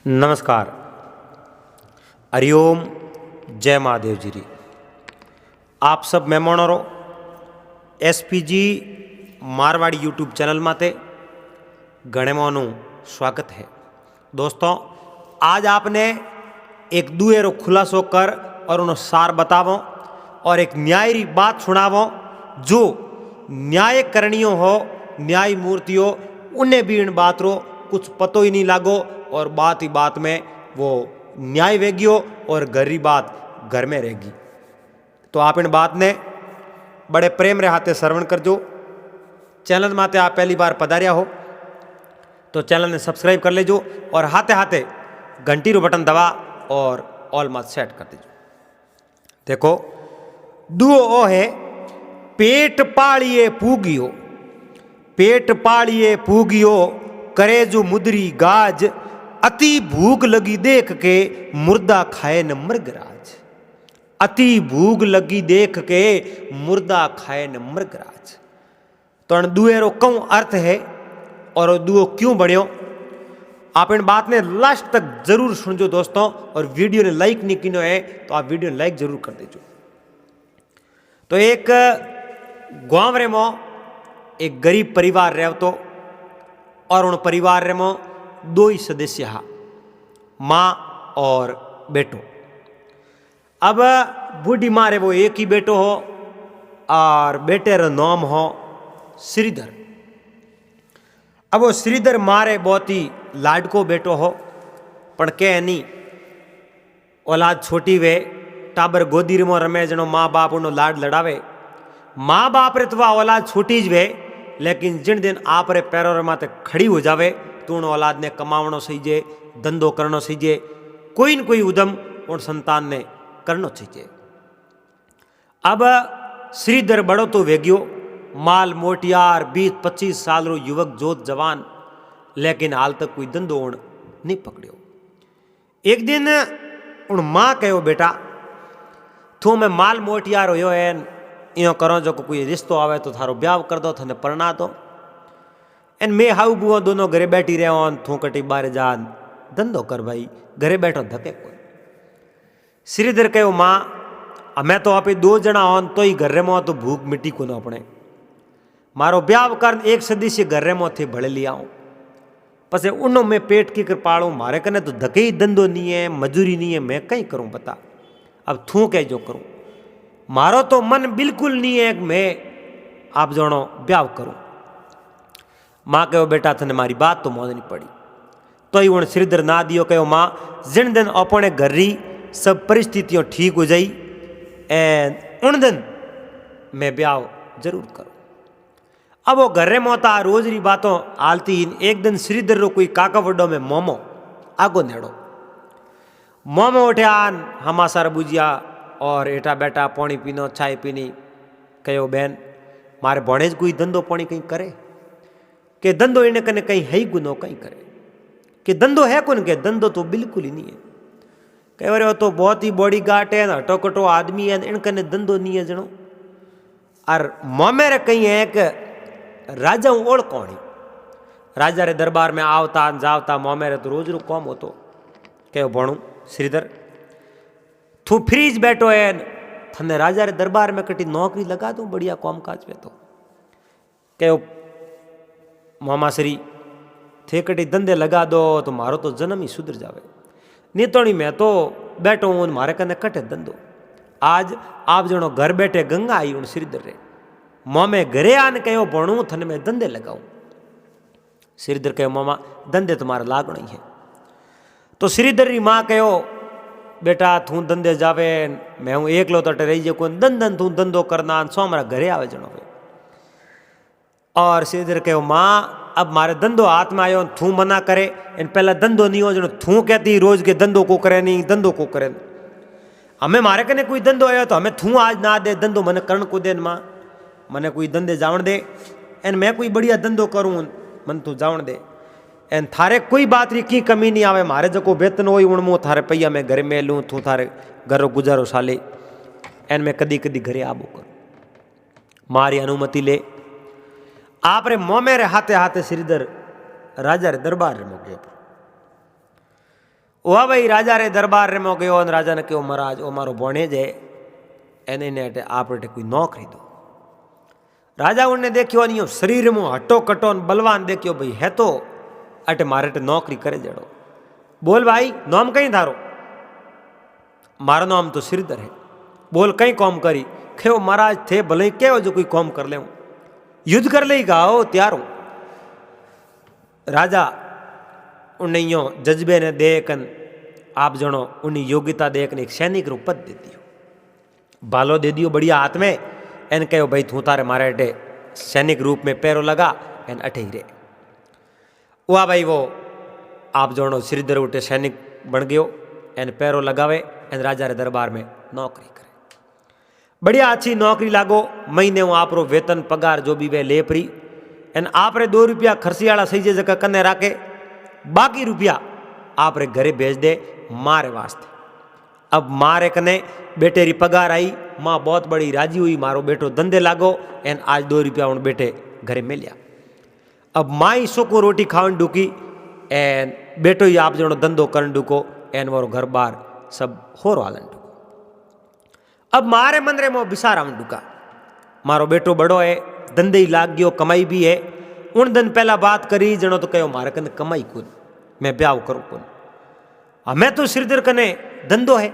नमस्कार। हरिओम। जय महादेव जी। आप सब मेहमानों रो एसपीजी मारवाड़ी यूट्यूब चैनल माते घणे मानु स्वागत है। दोस्तों, आज आपने एक दुए रो खुलासो कर और उन्हें सार बतावो और एक न्याय री बात सुनावो जो न्याय करणियों हो, न्याय मूर्तियों उन्हें भी इन बात रो कुछ पतो ही नहीं लागो और बात ही बात में वो न्याय वेगियो और घर की बात घर में रहेगी। तो आप इन बात ने बड़े प्रेम रे हाथे श्रवण करजो। चैनल माते आप पहली बार पधारिया हो तो चैनल ने सब्सक्राइब कर लेजो और हाथे हाथे घंटी रो बटन दबा और ऑल मत सेट कर दीजो। देखो, दुओ ओ है पेट पालिए पूगियो, पेट पालिए पूगियो करे जो मुदरी गाज, अति भूख लगी देख के मुर्दा खाए न मृगराज। अति भूख लगी देख के मुर्दा खाए न मृगराज। तो इन दुए रो कौन अर्थ है और दुओ क्यों बण्यो, आप इन बात ने लास्ट तक जरूर सुनजो दोस्तों। और वीडियो ने लाइक नहीं किनो है तो आप वीडियो ने लाइक जरूर कर दीजो। तो एक गांव रे मो एक गरीब परिवार रहतो और उन परिवार रे मो दो ही सदस्य हा, माँ और बेटो। अब बूढ़ी माँ रे वो एक ही बेटो हो और बेटे रो नाम हो श्रीधर। अब वो श्रीधर मारे बहुत ही लाडको बेटो हो, पण के नहीं औलाद छोटी वे टाबर गोदी में रमे जनो माँ बाप उनो लाड लड़ावे। माँ बाप रे तो वह औलाद छोटी ज वे, लेकिन जिन दिन आप रे पैरों रे माते खड़ी हो जावे तो उन औलाद ने कमावनो सीजे, धंधो करनो सीजे, कोई न कोई उदम उन संतान ने करनो सीजे। अब श्रीधर बड़ो तो वेग्यो, माल मोटियार 20-25 साल रो युवक जोत जवान, लेकिन हाल तक कोई धंधो उन नहीं पकड़ियो। एक दिन उन माँ कहो, बेटा तू मैं माल मोटियार हो एन यो करो जो कोई रिश्तो आवे तो थारो ब्याह कर दो, थने परना दो। एन मैं हाउ बुआ दोनों घरे बैठी रहे थू कटी बारे जान धंधो कर भाई, घरे बैठो धके कोई। श्रीधर कहो, माँ मैं तो आप दो जना होन तो ही घर में तो भूख मिट्टी को ना अपने मारो ब्याह कर एक सदस्य घर में थे भले लिया आऊँ पसे उन्हों में पेट की कृपाड़ू मारे कने तो धके ही धंधो नहीं है, मजूरी नहीं है, मैं कहीं करूँ बता। अब थू कह जो करूँ, मारो तो मन बिल्कुल नहीं है कि मैं आप जानो ब्याह करूं। माँ कहो, बेटा थने मारी बात तो मौज नहीं पड़ी। तो ही उन श्रीधर ना दियो, कहो माँ जिन दिन अपने घर री सब परिस्थितियों ठीक हो जाई एन उन दिन मैं ब्याह जरूर करूं। अब वो घर रे मोता रोज री बातों आलती। एक दिन श्रीधर रो कोई काका वड्डो में मोमो आगो नेड़ो, मोमो उठ्यान हमा सारा बुझिया और एटा बेटा पानी पीनो चाय पीनी। कहो, बहन मारे भणेज कोई धंधो पानी कहीं करे के धंधो इन्हें कने कहीं है ही गुनो कहीं करे कि धंधो है कौन के धंधो तो बिल्कुल ही नहीं है। कहो, रे वो तो बहुत ही बॉडी गार्ड है, हटो कटो आदमी है, इन कने धंधो नहीं है जनो। और मोमे रे कहीं है कि राजा ओढ़ कौन ही राजा रे दरबार में आवता जावता मोमे रे तो रोज रो कौम होतो। कहो, भणू श्रीधर तू फ्रीज बैठो है, थने राजा रे दरबार में कटी नौकरी लगा दूं बढ़िया काम काज में। तो कहो, मामा श्री थे कटी धंधे लगा दो तो मारो तो जन्म ही सुधर जावे, नहीं तो नहीं मैं तो बैठो हूं मारे कने कटे धंधो। आज आप जनो घर बैठे गंगा आई उन श्रीधर रे माँ में घरे आने कहो, भणू थने मैं धंधे लगाऊं। श्रीधर कहो, मामा धंधे तुम्हारा लागणो ही है। तो श्रीधर री माँ कहो, बेटा तू धंधे जावे, मैं हूँ एक लो तटे रही को धन तू धंधो करना सो हमारा घरे आवे जनो। और श्रीधर कहो, माँ अब मारे धंधो हाथ में आयो, थू मना करे इन पहला धंधो नहीं हो जनो थू कहती रोज के धंधो को करे नहीं, धंधो को करे। हमें मारे कने कोई धंधो आयो तो हमें थू आज ना दे धंधो मने करण को देन, माँ मने कोई धंधे जावण दे एन मैं कोई बढ़िया धंधो करूँ मन तू जावण दे एन थारे कोई बात री की कमी नहीं आवे। मारे जो वेतन हो उण मुँह थारे पैया मैं घरे में लूँ, तू थारे घरों गुजारो साले एन मैं कदी कदी घरे आबो करूँ, मारी अनुमति ले। आप रे मोह मेरे हाथे हाथे श्रीधर राजा रे दरबार रे मोकलियो। वह भाई राजा रे दरबार रे में गयो, राजा ने कहो महाराज ओ मारो भणेज है, एने आप कोई नौकरी दो। राजा उन्हें देखियो नहीं शरीर में हटो कटो बलवान देखियो भाई है तो अटे मारे टे नौकरी करे जड़ो। बोल भाई नाम कहीं धारो? मारो नाम तो श्रीधर है। बोल कहीं कौम करी? कहो महाराज थे भले कहो जो कोई कौम कर ले, युद्ध कर ले गाओ तैयार हूं। राजा उन्हें यो जज्बे ने देखन आप जनो उन्हें योग्यता देखने एक सैनिक रू पद दे दियो, बालो दे दियो बढ़िया हाथ में। एन कहो भाई तू तारे मारे अटे सैनिक रूप में पैरों लगा एन अठे ही रे। वह भाई वो आप जनो श्रीधर उठे सैनिक बन गयो, एन पैरों लगावे एन राजा रे दरबार में नौकरी करे। बढ़िया अच्छी नौकरी लागो, महीने वो आप रो वेतन पगार जो भी वे ले परी एन आप रे 2 रुपया खर्ची वाला सही जगह कन्ने राखे, बाकी रुपया आप रे घरे भेज दे मारे वास्ते। अब मारे कने बेटे री पगार आई, माँ बहुत बड़ी राजी हुई, मारो बेटो धंधे लागो एन आज 2 रुपया उन बेटे घरे मिलिया। अब माँ ही सोको रोटी खावन डूकी एन बेटो ही आप जनो धंधो करन डूको एन वारो घर बार सब होर वालन डूको। अब मारे मंदरे में बिसार आवन डूका, मारो बेटो बड़ो है, धंधे ही लाग गयो, कमाई भी है। उन दिन पहला बात करी जनो तो कहो मारे कने कमाई कुन, मैं ब्याह करूँ कुन, हमें तो श्रीधर कने धंधो है।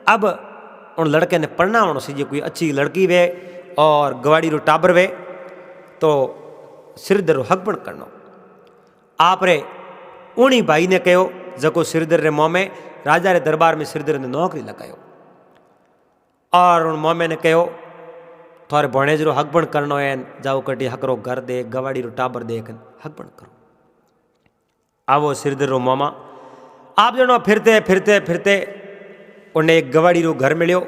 अब उन लड़के ने पढ़ना होना चाहिए, कोई अच्छी लड़की वे और गवाड़ी रो टाबर वे तो श्रीधर रो हक बन करना। आप रे उन्हीं भाई ने कहो जको श्रीधर रे मोह में राजा रे दरबार में श्रीधर ने नौकरी लगायो, और उन मोह ने कहो थारे भणेज रो हक बन करनो है, जाओ कटी हकरो घर दे गवाड़ी रो टाबर दे हक बन करो। आवो श्रीधर रो मोमा आप जनो फिरते फिरते फिरते उन्हें एक गवाड़ी रो घर मिलियो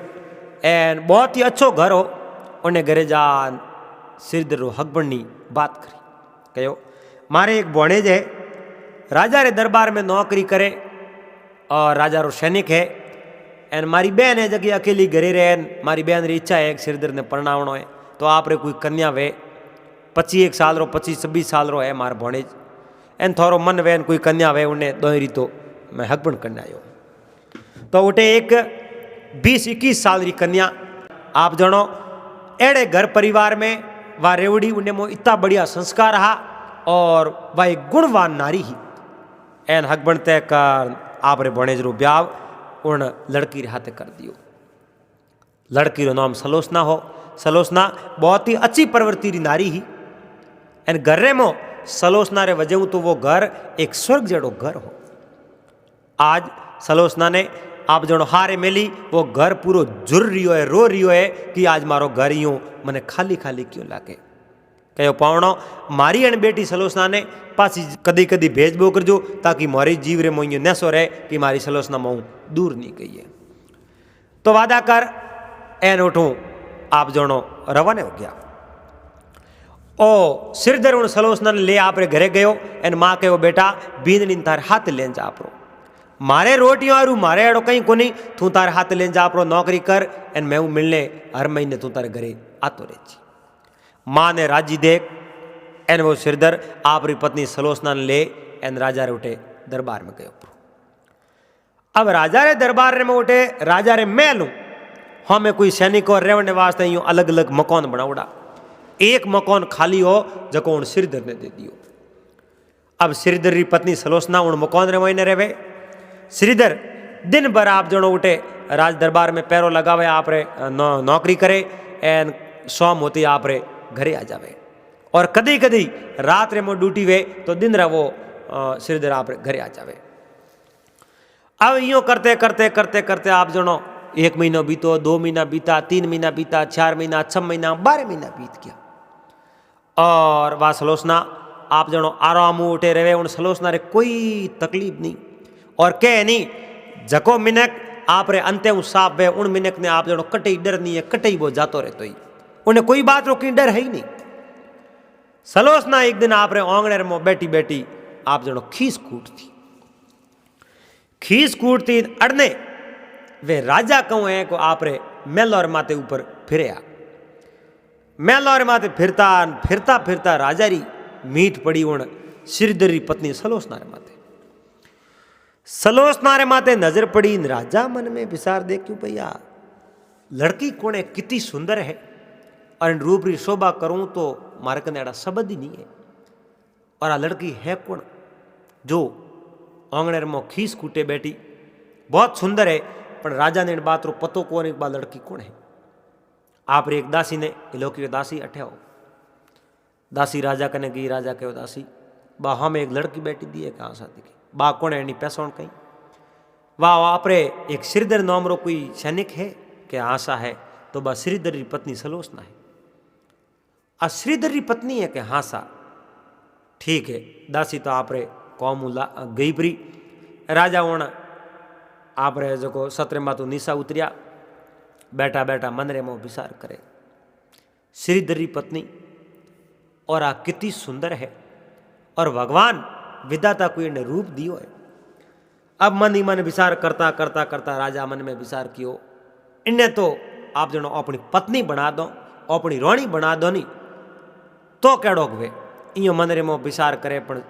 एन बहुत ही अच्छो घर हो। उन्हें घरे जा श्रीधर रो हक बननी बात करी, कहो मारे एक भणेज है राजा रे दरबार में नौकरी करे और राजा रो सैनिक है, एन मारी बहन है जगह अकेली घरे रहे, मारी बहन री इच्छा है श्रीधर ने परणावनो है, तो आप रे कोई कन्या वे 25 साल रो 25-26 साल रो है मार भणेज, एन थोरो मन वे कोई कन्या वे उन्हें दोहरी तो मैं हक बन करने आयो। तो उठे एक 20-21 साल री कन्या आप जनो एड़े घर परिवार में वह रेवड़ी, उन्हें मो इतना बढ़िया संस्कार रहा और वह एक गुणवान नारी ही। एन हक बनते कर आप रे भणेज रो ब्याह उन लड़की रे हाथे कर दियो। लड़की रो नाम सलोचना हो। सलोचना बहुत ही अच्छी प्रवृत्ति री नारी ही। एन घर रे मो सलोचना रे वजह तो वो घर एक स्वर्ग जड़ो घर हो। आज सलोचना ने आप जनो हारे मिली, वो घर पूरो झुर रियो है, रो रियो है कि आज मारो घर यूं मने खाली खाली क्यों लागे। कहो पावणो मारी अण बेटी सलोचना ने पासी कदी कदी भेजबो करजो ताकि मारी जीव रे मोइयो नसो रहे कि मारी सलोचना मोह दूर नहीं गई है। तो वादा कर एन उठूं आप जनो रवाने हो गया। ओ श्रीधर उन सलोचना ने ले आप रे घरे गयो एन माँ कहो बेटा बींदनी तारे हाथ लेन जा आपरो, मारे रोटियों आरू मारे अड़ो कहीं कोनी, तू तारे हाथ लेन जा आपरो नौकरी कर एन मैं मिलने हर महीने तू तारे घरे आतो रहे छी। माँ ने राजी देख एन वो श्रीधर आप री पत्नी सलोचना ने ले एन राजा रे उठे दरबार में गयो। अब राजा रे दरबार रे में उठे राजा रे महल हमें कोई सैनिक और रहने वास्ते यूं अलग अलग मकान बनावड़ा, एक मकान खाली हो जको उन श्रीधर ने दे दियो। अब श्रीधर री पत्नी सलोचना उन मकान रे महीने रहे। श्रीधर दिन भर आप जनो उठे राज दरबार में पैरों लगावे, आप रे नौकरी करे एन शाम होती आप रे घरे आ जावे, और कदी कदी रात रे मो ड्यूटी वे तो दिन रे वो श्रीधर आप रे घरे आ जावे। अब यूं करते करते करते करते आप जनो 1 महीना बीतो, 2 महीना बीता, 3 महीना बीता, 4 महीना, 6 महीना, 12 महीना बीत गया। और वह सलोचना आप जनो आराम उठे रहे, उन सलोचना रे कोई तकलीफ नहीं और कह नहीं जको मिनक आप रे अंते साफ वे उन मिनक ने आप जनो कटे डर नहीं है, कटे ही वो जातो रहते ही, उन्हें कोई बात रोकी डर है ही नहीं। सलोचना एक दिन आप रे आंगणे में बैठी बैठी आप जनो खीस कूटती अड़ने वे राजा कहूँ है को आप रे मेलौर माते ऊपर फिरया। मेलौर माते फिरता फिरता फिरता राजा री मीत पड़ी उन श्रीधर री पत्नी सलोचना रे माते। सलोचना माते नजर पड़ी। राजा मन में विचार देखियो भैया लड़की कौन है, कितनी सुंदर है, और इन रूपरी शोभा करूं तो मारे कने एड़ा शब्द ही नहीं है। और आ लड़की है कौन जो आंगणे में खीस कूटे बैठी, बहुत सुंदर है, पर राजा ने इन बात रो पतो कौन एक बार लड़की कौन है। आप रे एक दासी ने इलोकी दासी अठ्याओ, दासी राजा कने गई। राजा कहो दासी बा हमें एक लड़की बैठी दी है, कहाँ शादी की बा कौन है, पैसों कहीं वाह आपरे एक श्रीधर नाम रो कोई सैनिक है कि आशा है, तो बा श्रीधर की पत्नी सलोचना है। आ श्रीधर की पत्नी है कि हासा, ठीक है। दासी तो आप रे कौम गई परी। राजा ओण आप रे जो सत्र मातु नीसा उतरिया, बैठा बैठा मन रे में विचार करे श्रीधर की पत्नी और आ कितनी सुंदर है, और भगवान विधाता को इन्हें रूप दियो है। अब मन ही मन विचार करता करता करता राजा मन में विचार कियो, इन्हें तो आप जनो अपनी पत्नी बना दो, अपनी रानी बना दो, नहीं तो केड़ो वे इं मन रे मो विचार करे। पण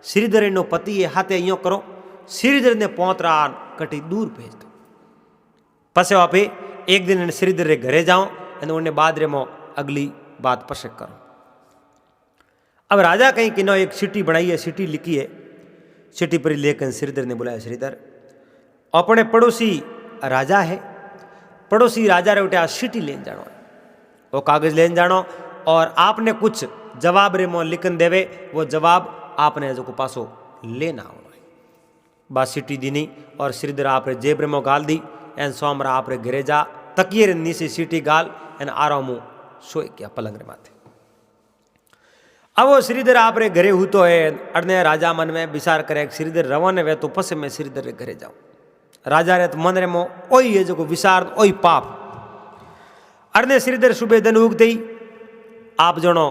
श्रीधर नो पति है हाथे इं करो, श्रीधर ने पोतरा कटी दूर भेज दो। पसे आप एक दिन श्रीधर रे घरे जाओ और उन्हें बाद रे मो अगली बात पसे करो। अब राजा कहीं किनो एक चिट्ठी बनाई है, चिट्ठी लिखी है, चिट्ठी पर लेकर श्रीधर ने बुलाया, श्रीधर अपने पड़ोसी राजा है, पड़ोसी राजा रे उठे चिट्ठी लेन जानो, वो कागज लेन जानो, और आपने कुछ जवाब रे मो लिखन देवे, वो जवाब आपने जो को पासो लेना हो। बस चिट्ठी दीनी और श्रीधर आप रे जेब रे मो गाल दी, एन सोमरा आप रे घरे जा, तकिए रे नीचे चिट्ठी गाल एन आराम सोए क्या पलंग रे माथे। अब वो श्रीधर आप रे घरे हूँ तो है, अड़ने राजा मन में विचार करे श्रीधर रवन वे तो पसे मैं श्रीधर रे घरे जाऊँ। राजा रे तो मन रे मो ओई है जो को विचार ओई पाप। अड़ने श्रीधर सुबह दिन उगते ही आप जनो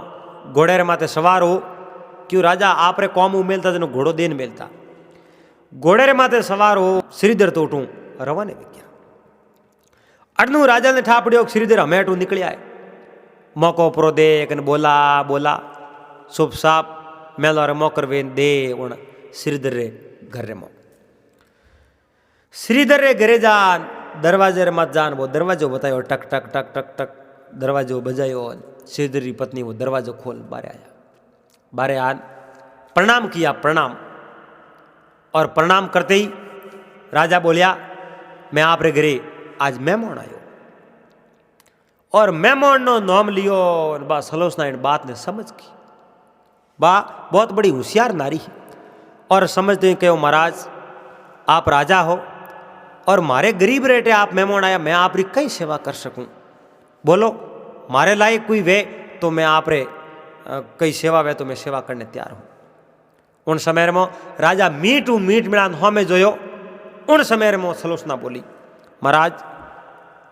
घोड़े रे माथे सवार हो, क्यों राजा आप रे कौम मेलता जनो घोड़ो देन मेलता, घोड़े रे माथे सवार हो। श्रीधर तो उठूं रवाने में गया। अड़नू राजा ने ठापड़ियो श्रीधर हमें अटू निकलिया है, मौको परो दे कन बोला बोला शुभ साप मेलो रे मोकर वे दे उन श्रीधर रे घर रे मो। श्रीधर रे घरे जान दरवाजे रे मत जान, वो दरवाजो बतायो टक टक टक टक टक दरवाजो बजायो। श्रीधर की पत्नी वो दरवाजो खोल बारे आया, बारे आन प्रणाम किया, प्रणाम। और प्रणाम करते ही राजा बोलिया मैं आप रे घरे आज मेहमान आयो, और मेहमान नो नाम लियो। बा सलोचना इन बात ने समझ की, बा बहुत बड़ी होशियार नारी है, और समझते हैं कि महाराज आप राजा हो और मारे गरीब रेटे आप मेहमान आया, मैं आप री कई सेवा कर सकूं, बोलो मारे लायक कोई वे तो मैं आप रे कई सेवा वे तो मैं सेवा करने तैयार हूँ। उन समय में राजा मीठू मीठ मिलान हाँ में जोयो। उन समय में सलोचना बोली महाराज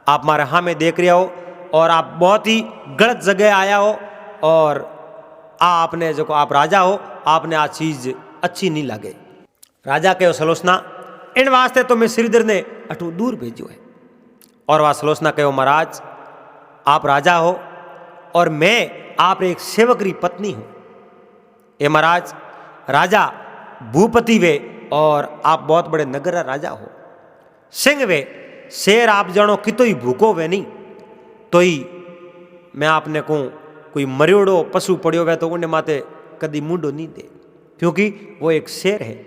आप मारे हाँ में देख रहे हो, और आप बहुत ही गलत जगह आया हो, और आपने जो आप राजा हो आपने आ चीज अच्छी नहीं लगे। राजा कहो सलोचना इन वास्ते तो मैं श्रीधर ने अटू दूर भेजो है। और वह सलोचना कहो महाराज आप राजा हो और मैं आप एक सेवक री पत्नी हूं। ये महाराज राजा भूपति वे और आप बहुत बड़े नगर राजा हो। सिंह वे शेर आप जानो कितो ही भूखो वे नहीं, तो ही मैं आपने कहूँ कोई मरियोड़ो पशु पड़ियो वे तो उन्हें माते कदी मुंडो नहीं दे, क्योंकि वो एक शेर है।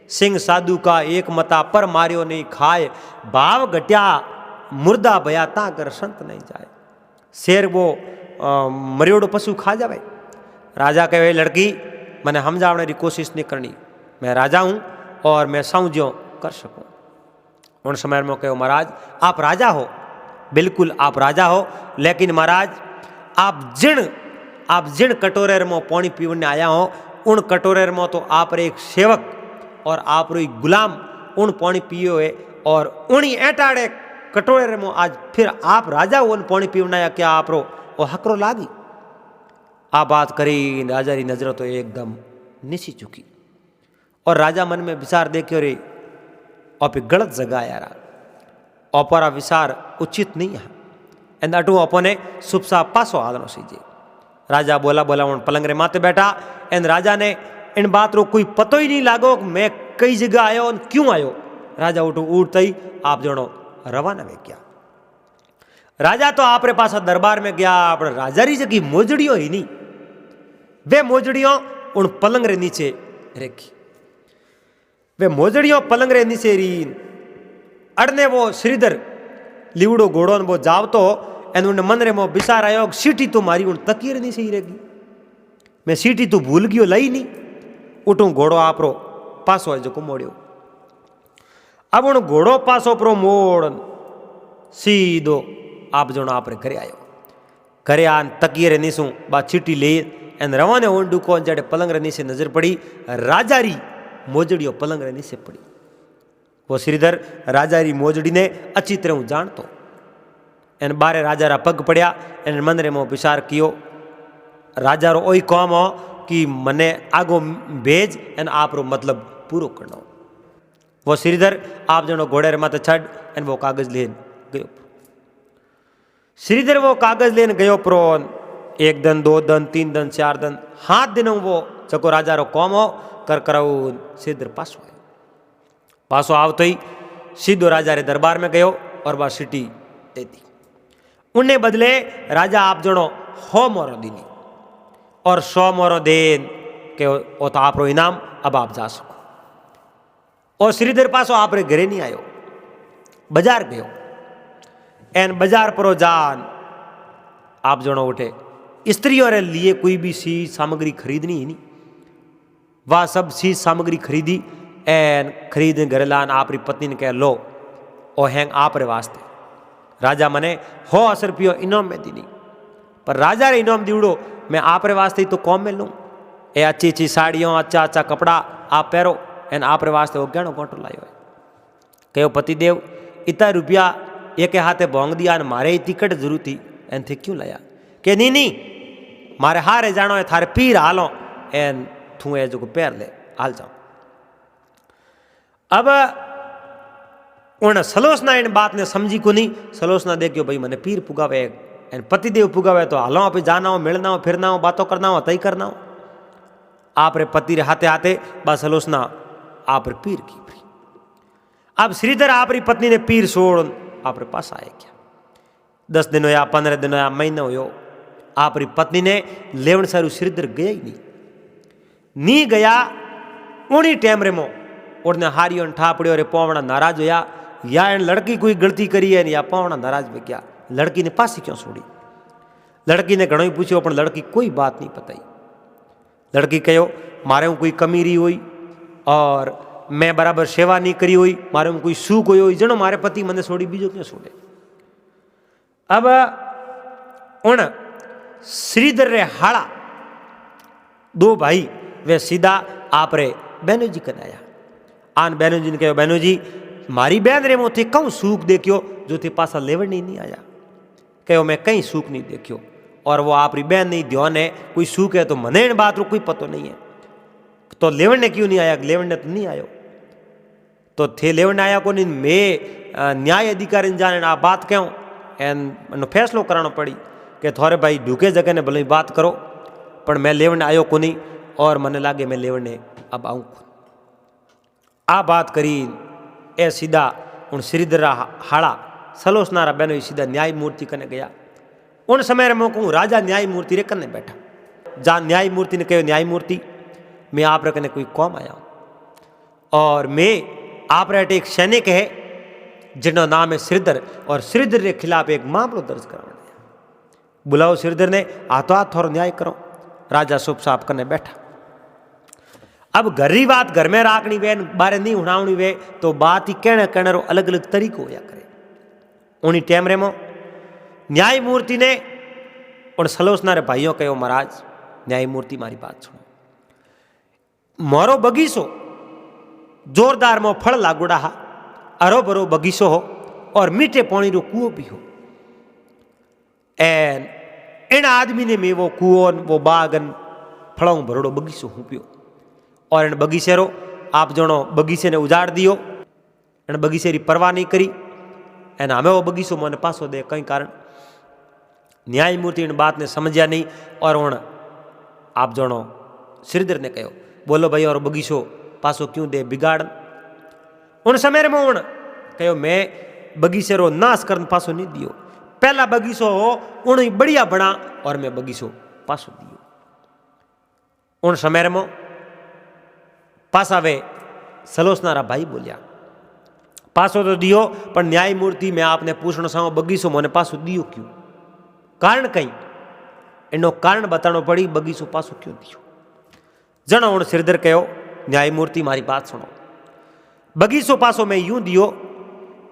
सिंह साधु का एक मता पर मारियो नहीं खाए, भाव घटिया मुर्दा भया ता कर संत नहीं जाए। शेर वो मरियोड़ो पशु खा जावे। राजा कहे लड़की मैंने समझाने की कोशिश नहीं करनी, मैं राजा हूँ और मैं समझो कर सकूँ। उन समय में कहो महाराज आप राजा हो, बिल्कुल आप राजा हो, लेकिन महाराज आप जिन कटोरे में पानी पीने आया हो उन कटोरे में तो आप एक सेवक और आप रो गुलाम उन पानी पियो है, और उन्हीं एटाड़े कटोरे में आज फिर आप राजा उन पानी पीवना या क्या आप रो वो हकरो लागी। आ बात करी राजा की नजर तो एकदम निसी चुकी, और राजा मन में विचार देखियो रे आप गलत जगह यार, अपरा विचार उचित नहीं है। एंड अटू अपने शुभ सा पासो आदनो सीजे। राजा बोला बोला उन पलंग रे माते बैठा, एंड राजा ने इन बात रो कोई पतो ही नहीं लागो मैं कई जगह आयो और क्यों आयो। राजा उठो उठता ही आप जणो रवाना वे गया। राजा तो आपरे पास दरबार में गया, अपने राजारी जगी मोजड़ियों ही नहीं, वे मोजड़ियों उन पलंग रे नीचे रखी। वे मोजड़ियों पलंग रे नीचे री अड़ने वो श्रीधर लीवड़ो घोड़ो वो जाव तो एन मन रे मो बिसार आयो सीटी तो मारी उन तकिए रे नीचे ही रहेगी। मैं सीटी तो भूल गयो लई नहीं। उठू घोड़ो आपरो पासो है जो मोड़ियो। अब उन घोड़ो पासो परो मोड़ सीधो आप जणो आपरे घरे आयो। घरे आन तकिए रे नीसू बा चीटी ले एन रवाने ओंडू को जड़े पलंग रे नीचे नजर पड़ी, राजारी मोजड़ियो पलंग रे नीचे पड़ी। वो श्रीधर राजारी मोजड़ी ने अच्छी तरह हूँ जानतो। एन बारे राजा रा पग पड़िया, एन मन रे मो विचार कियो राजा रो ओई काम हो कि मने आगो भेज एन आप रो मतलब पूरो करनो। वो श्रीधर आप जनो घोड़े रे माथे छड़ एन वो कागज लेन गयो। श्रीधर वो कागज लेन गयो प्रो 1 दिन 2 दिन 3 दिन 4 दिन 7 दिन वो चको राजा रो काम हो कर कराऊ। श्रीधर पासो आयो। पासो आवतो ही सीधो राजा रे दरबार में गयो और बा सीटी देती। उन्हें बदले राजा आप जणो 100 मोरो दीनी और 100 मोरो देन के वो तो आप रो इनाम, अब आप जा सको। और श्रीधर पासो आप रे घरे नहीं आयो, बाजार गयो। एन बाजार परो जान आप जणो उठे स्त्रियों रे लिए कोई भी चीज सामग्री खरीदनी ही नहीं। वह सब चीज सामग्री खरीदी एन खरीद घर लान आपरी पत्नी ने कह लो ओ हैंग आप रे वास्ते। राजा मने 100 रुपयो इनाम में दी नहीं, पर राजा रे इनाम दीवड़ो मैं आप रे वास्ते ही तो कौम में लूँ। ए अच्छी अच्छी साड़ियों अच्छा अच्छा कपड़ा आप पहरो एन आप रे वास्ते वो गहणो गोटो लायो है। कहो पतिदेव इतना रुपया एक हाथे भोंग दिया ने मारे ही टिकट जरूर थी एन थे क्यों लाया। के नी नी मारे हारे जानो है थारे पीर हालो एन थू ए जो पैर ले हाल जाओ। अब उन सलोचना इन बात ने समझी को नहीं। सलोचना देखियो भाई मने पीर पुगावे एन पतिदेव पुगावे तो हालो आप जाना हो मिलना हो फिरना हो बातों करना हो तय करना हो। आप रे पति रे हाथे हाथे बस सलोचना आप रे पीर की फ्री। अब श्रीधर आप री पत्नी ने पीर छोड़ आप रे पास आए क्या। 10 दिन होया 15 दिन होया महीना हो आप री पत्नी ने लेवन सारू श्रीधर गया ही नहीं गया। उन्हीं टाइम रे मो उड़ने हारियों ठा पड़ियो रे पौवना नाराज होया या इन लड़की कोई गलती करी है या पौवना नाराज भी क्या। लड़की ने पासी क्यों छोड़ी। लड़की ने घणो ही पूछो पर लड़की कोई बात नहीं बताई। लड़की कहो मारे हूँ कोई कमी रही हुई और मैं बराबर सेवा नहीं करी हुई, मारे में कोई सूख हुई हुई जनो मारे पति मने छोड़ी बीजो क्यों छोड़े। अब उन श्रीधर रे हाड़ा 2 भाई वे सीधा आप रे बहनू जी कन आया। आन बहनू जी ने कहो बहनू जी मारी बहन रे मोथे कहूँ सूख देखियो जो थे पासा लेवड़ नहीं आया। कहो मैं कहीं सूख नहीं देखियो और वो आपरी बहन नहीं ध्यान है कोई सूख है तो मने इन बात रो कोई पतो नहीं है तो लेवड़ ने क्यों नहीं आया। लेवड़ ने तो नहीं आयो तो थे लेवड़ आया को नहीं। मैं न्याय अधिकारी जाने आ बात क्यों एन फैसलो कराना पड़ी कि थोड़े भाई ढूके जगह ने भले बात करो पर मैं लेवड़ आयो को नहीं और मने लागे मैं लेवड़ ने अब आऊँ। आ बात करी ए सीधा उन श्रीधर हाड़ा सलोचनारा बहनों सीधा न्याय मूर्ति कने गया। उन समय मैं कहूँ राजा न्याय मूर्ति रे कने बैठा। जहाँ न्याय मूर्ति ने कहो न्याय मूर्ति मैं आप रे कने कोई कौम आया और मैं आप रे एक सैनिक है जिनका नाम है श्रीधर और श्रीधर के खिलाफ एक मामलो दर्ज करवा दिया। बुलाओ श्रीधर ने हाथों हाथ थोड़ा न्याय करो। राजा सुप साप करने बैठा। अब घरी बात घर में राखनी वे बारे नहीं उड़ावनी वे तो बात ही कहने कहने रो अलग अलग तरीको होया करे। उन्हीं टाइम रे मो न्याय मूर्ति ने उन सलोचना रे भाइयों कहो महाराज न्याय मूर्ति मारी बात सुनो। मोरो बगीचो जोरदार मो फल लागुड़ा हा अरो बरो बगीचो हो और मीठे पानी रो कुओं भी हो एन इन आदमी ने मैं वो कुओं वो बागन फलों भरोड़ो बगीचो हूँ पियो और इन बगीचे रो आप जणो बगीचे ने उजाड़ दियो। इन बगीचे री परवाह नहीं करी एन हमें वो बगीचो मोने पासो दे कई कारण। न्यायमूर्ति इन बात ने समझया नहीं और उन आप जणो श्रीधर ने कहो बोलो भाई और बगीचो पासो क्यों दे बिगाड़। उन समय में उन कहो मैं बगीचे रो नाश कर पासो नहीं दियो, पहला बगीचो हो उन बढ़िया बना और मैं बगीचो पासो दियो। उन समय में पासा वे सलोचनारा भाई बोलिया पासो तो दियो पर न्यायमूर्ति मैं आपने पूछना चाहूँ बगीचो मैंने पासो दियो क्यों, कारण कहीं एनो कारण बताना पड़ी बगीचो पासो क्यों दियो। जनो उन श्रीधर कहो न्यायमूर्ति मारी बात सुनो, बगीचो पासो मैं यूं दियो,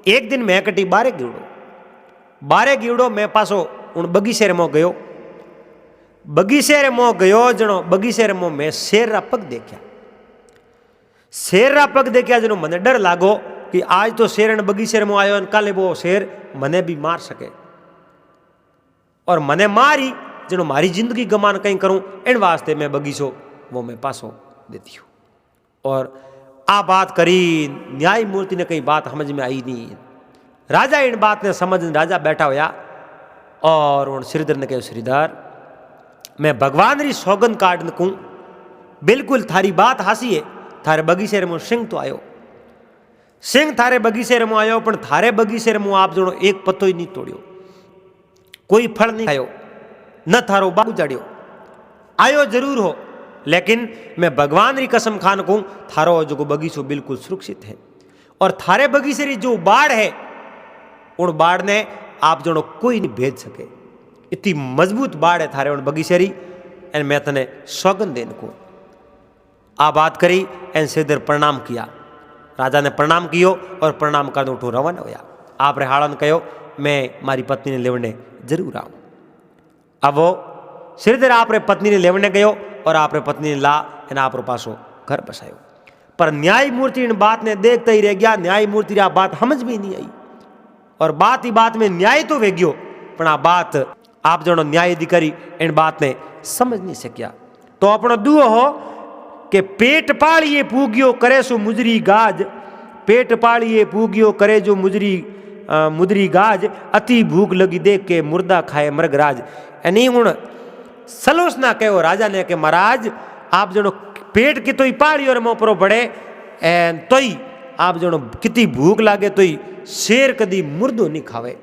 एक दिन मैं कटी बारे गिवड़ो मैं पासो उन बगीचे मो गयो, बगीचे मो गयो जनो बगीचे मो मैं शेर रा पग देखा, शेर रा पग देखा जनो मने डर लागो कि आज तो शेर बगीचे मो आयो काले वो शेर मने भी मार सके और मने मारी जनो मारी जिंदगी गमान कहीं करूं इन वास्ते मैं बगीचो वो मैं पासो देती हूं। और आ बात करी न्यायमूर्ति ने कई बात समझ में आई नहीं, राजा इन बात ने समझ राजा बैठा होया और उन श्रीधर ने कहो श्रीधर मैं भगवान री सौगंध काट कहूं बिल्कुल थारी बात हासी है, थारे बगीचे में सिंह तो आयो, सिंह थारे बगीचे में आयो पर थारे बगीचे में आप जणो एक पत्तो ही नहीं तोड़ियो, कोई फल नहीं खायो, न थारो बाग उजाड़ियो, आयो जरूर हो लेकिन मैं भगवान री कसम खान कहूं थारो जो बगीचो बिल्कुल सुरक्षित है और थारे बगीचे री जो बाढ़ है उन बाढ़ ने आप जणो कोई नहीं भेज सके, इतनी मजबूत बाढ़ है थारे उन बगीचे री एन मैं तने सौगंध देन को। आ बात करी एन श्रीधर प्रणाम किया, राजा ने प्रणाम कियो और प्रणाम कर उठो रवाना होया। आप रे हाड़न कहो मैं मारी पत्नी ने लेवने जरूर आऊं। अब वो श्रीधर आप रे पत्नी ने लेवने गयो और आप रे पत्नी ने ला एना आप रो पासो घर बसायो, पर न्यायमूर्ति इन बात ने देखता ही रह गया, न्यायमूर्ति री बात समझ भी नहीं आई और बात ही बात में न्याय तो वे गयो पर आ बात आप जनो न्याय अधिकारी इन बात ने समझ नहीं सकिया। तो अपनो दुओ हो कि पेट पालिए पूगियो करे सो मुजरी गाज, पेट पालिए पूगियो करे जो मुजरी गाज, अति भूख लगी देख के मुर्दा खाए मृगराज। यानी हूँ सलोचना कहो राजा ने कि महाराज आप जनो पेट की तो ही पाली और मोपरो बड़े तो ही आप जनो कितनी भूख लागे तो ही शेर कदी मुर्दो नहीं खावे।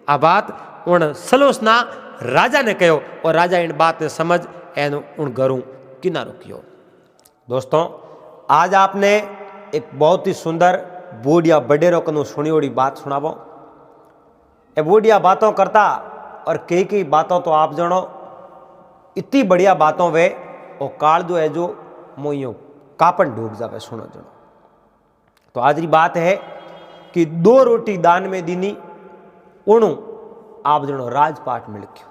आ बात उन सलोचना राजा ने कहो और राजा इन बात ने समझ एन उन घरों किनारो कियो। दोस्तों आज आपने एक बहुत ही सुंदर बूढ़िया बडेरो कनु सुनी ओड़ी बात सुनावो, ए बूढ़िया बातों करता और कई बातों तो आप जनो इतनी बढ़िया बातों वे और काल दो है जो मोइयो कापन ढूक जावे सुनो जनो। तो आज की बात है कि 2 रोटी दान में दीनी उणु आप जनो राजपाट मिल गयो,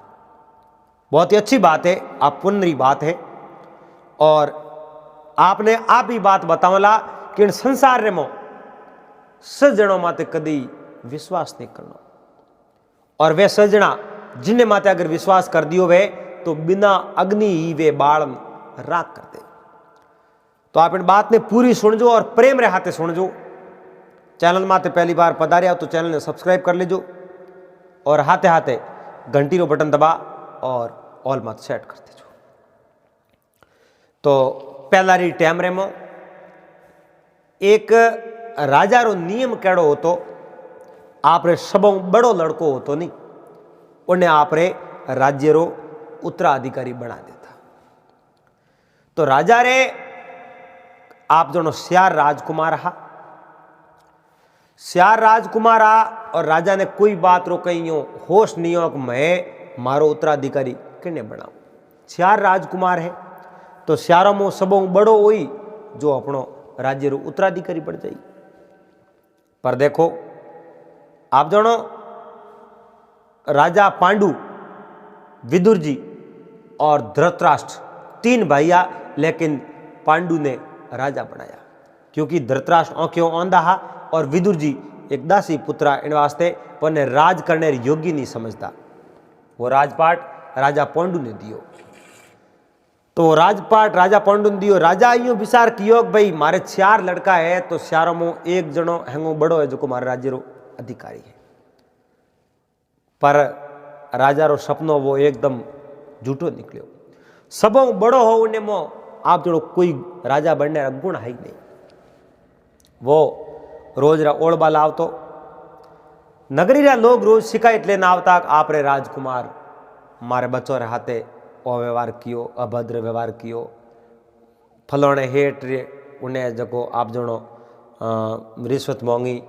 बहुत ही अच्छी बात है, आप पुण्य बात है और आपने आप ही बात बतावला कि इन संसार रे मो सजणों माते कदी विश्वास नहीं करना और वे सजना जिन्हें माते अगर विश्वास कर दियो वे तो बिना अग्नि ही वे बाण राख कर दे। तो आप इन बात ने पूरी सुन जो और प्रेम रहते सुन जो। चैनल माते पहली बार पधारिया तो चैनल ने सब्सक्राइब कर लीजो और हाथे हाथे घंटी रो बटन दबा और ऑल मत सेट कर दीजो। तो पहला री टाइम रे मो एक राजा रो नियम केड़ो होतो, आप रे सबों बड़ो लड़को होतो नहीं उन्हें आप रे राज्य रो उत्तराधिकारी बना देता। तो राजा रे आप जनो श्यार राजकुमार हा, श्यार राजकुमार आ और राजा ने कोई बात रो कही होश नहीं हो कि मैं मारो उत्तराधिकारी किने बनाऊं। श्यार राजकुमार है तो श्यारों में सबों बड़ो हुई जो अपनो राज्य रो उत्तराधिकारी बन जाई। पर देखो आप जानो राजा पांडु, विदुर जी और धृतराष्ट्र 3 भाइया, लेकिन पांडु ने राजा बनाया क्योंकि धृतराष्ट्र आंखों औंधा हा और विदुर जी एक दासी पुत्रा इन वास्ते पर राज करने योग्य नहीं समझता। वो राजपाट राजा पांडु ने दियो। तो राजपाट राजा पांडु ने दियो। राजा यूं विचार कियो भाई मारे 4 लड़का है तो 4 में एक जनो हैंगो बड़ो है जो मारे राज्य रो अधिकारी है। पर राजा रो सपनो वो एकदम झूठो निकलो। सबों बड़ो हो उन्हें मो आप जो कोई राजा बनने गुण है ही नहीं। वो रोज रा ओळबा लावतो। नगरी रा लोग रोज शिकायत लेने आवता आप रे राजकुमार मारे बच्चों रे हाथे अव्यवहार कियो, अभद्र व्यवहार कियो, फलोने हेठ रे उन्हें जको आप जणो रिश्वत मांगी,